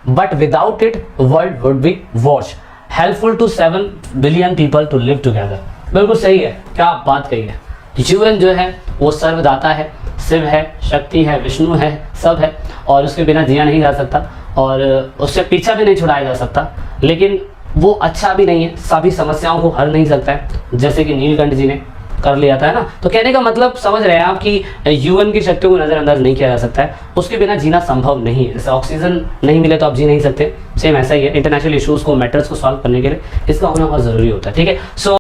but without it world would be watch, helpful to 7 billion people to live together. बिल्कुल सही है, क्या आप बात कही है। यूएन जो है वो सर्वदाता है, शिव है, शक्ति है, विष्णु है, सब है, और उसके बिना जिया नहीं जा सकता और उससे पीछा भी नहीं छुड़ाया जा सकता। लेकिन वो अच्छा भी नहीं है, सभी समस्याओं को हल नहीं सकता है, जैसे कि नीलकंठ जी ने कर लिया था, है ना। तो कहने का मतलब समझ रहे हैं आप कि यूएन की शक्तियों को नज़रअंदाज नहीं किया जा सकता है, उसके बिना जीना संभव नहीं है। जैसे ऑक्सीजन नहीं मिले तो आप जी नहीं सकते, सेम ऐसा ही है। इंटरनेशनल इशूज़ को, मैटर्स को सॉल्व करने के लिए इसका होना बहुत ज़रूरी होता है, ठीक है। सो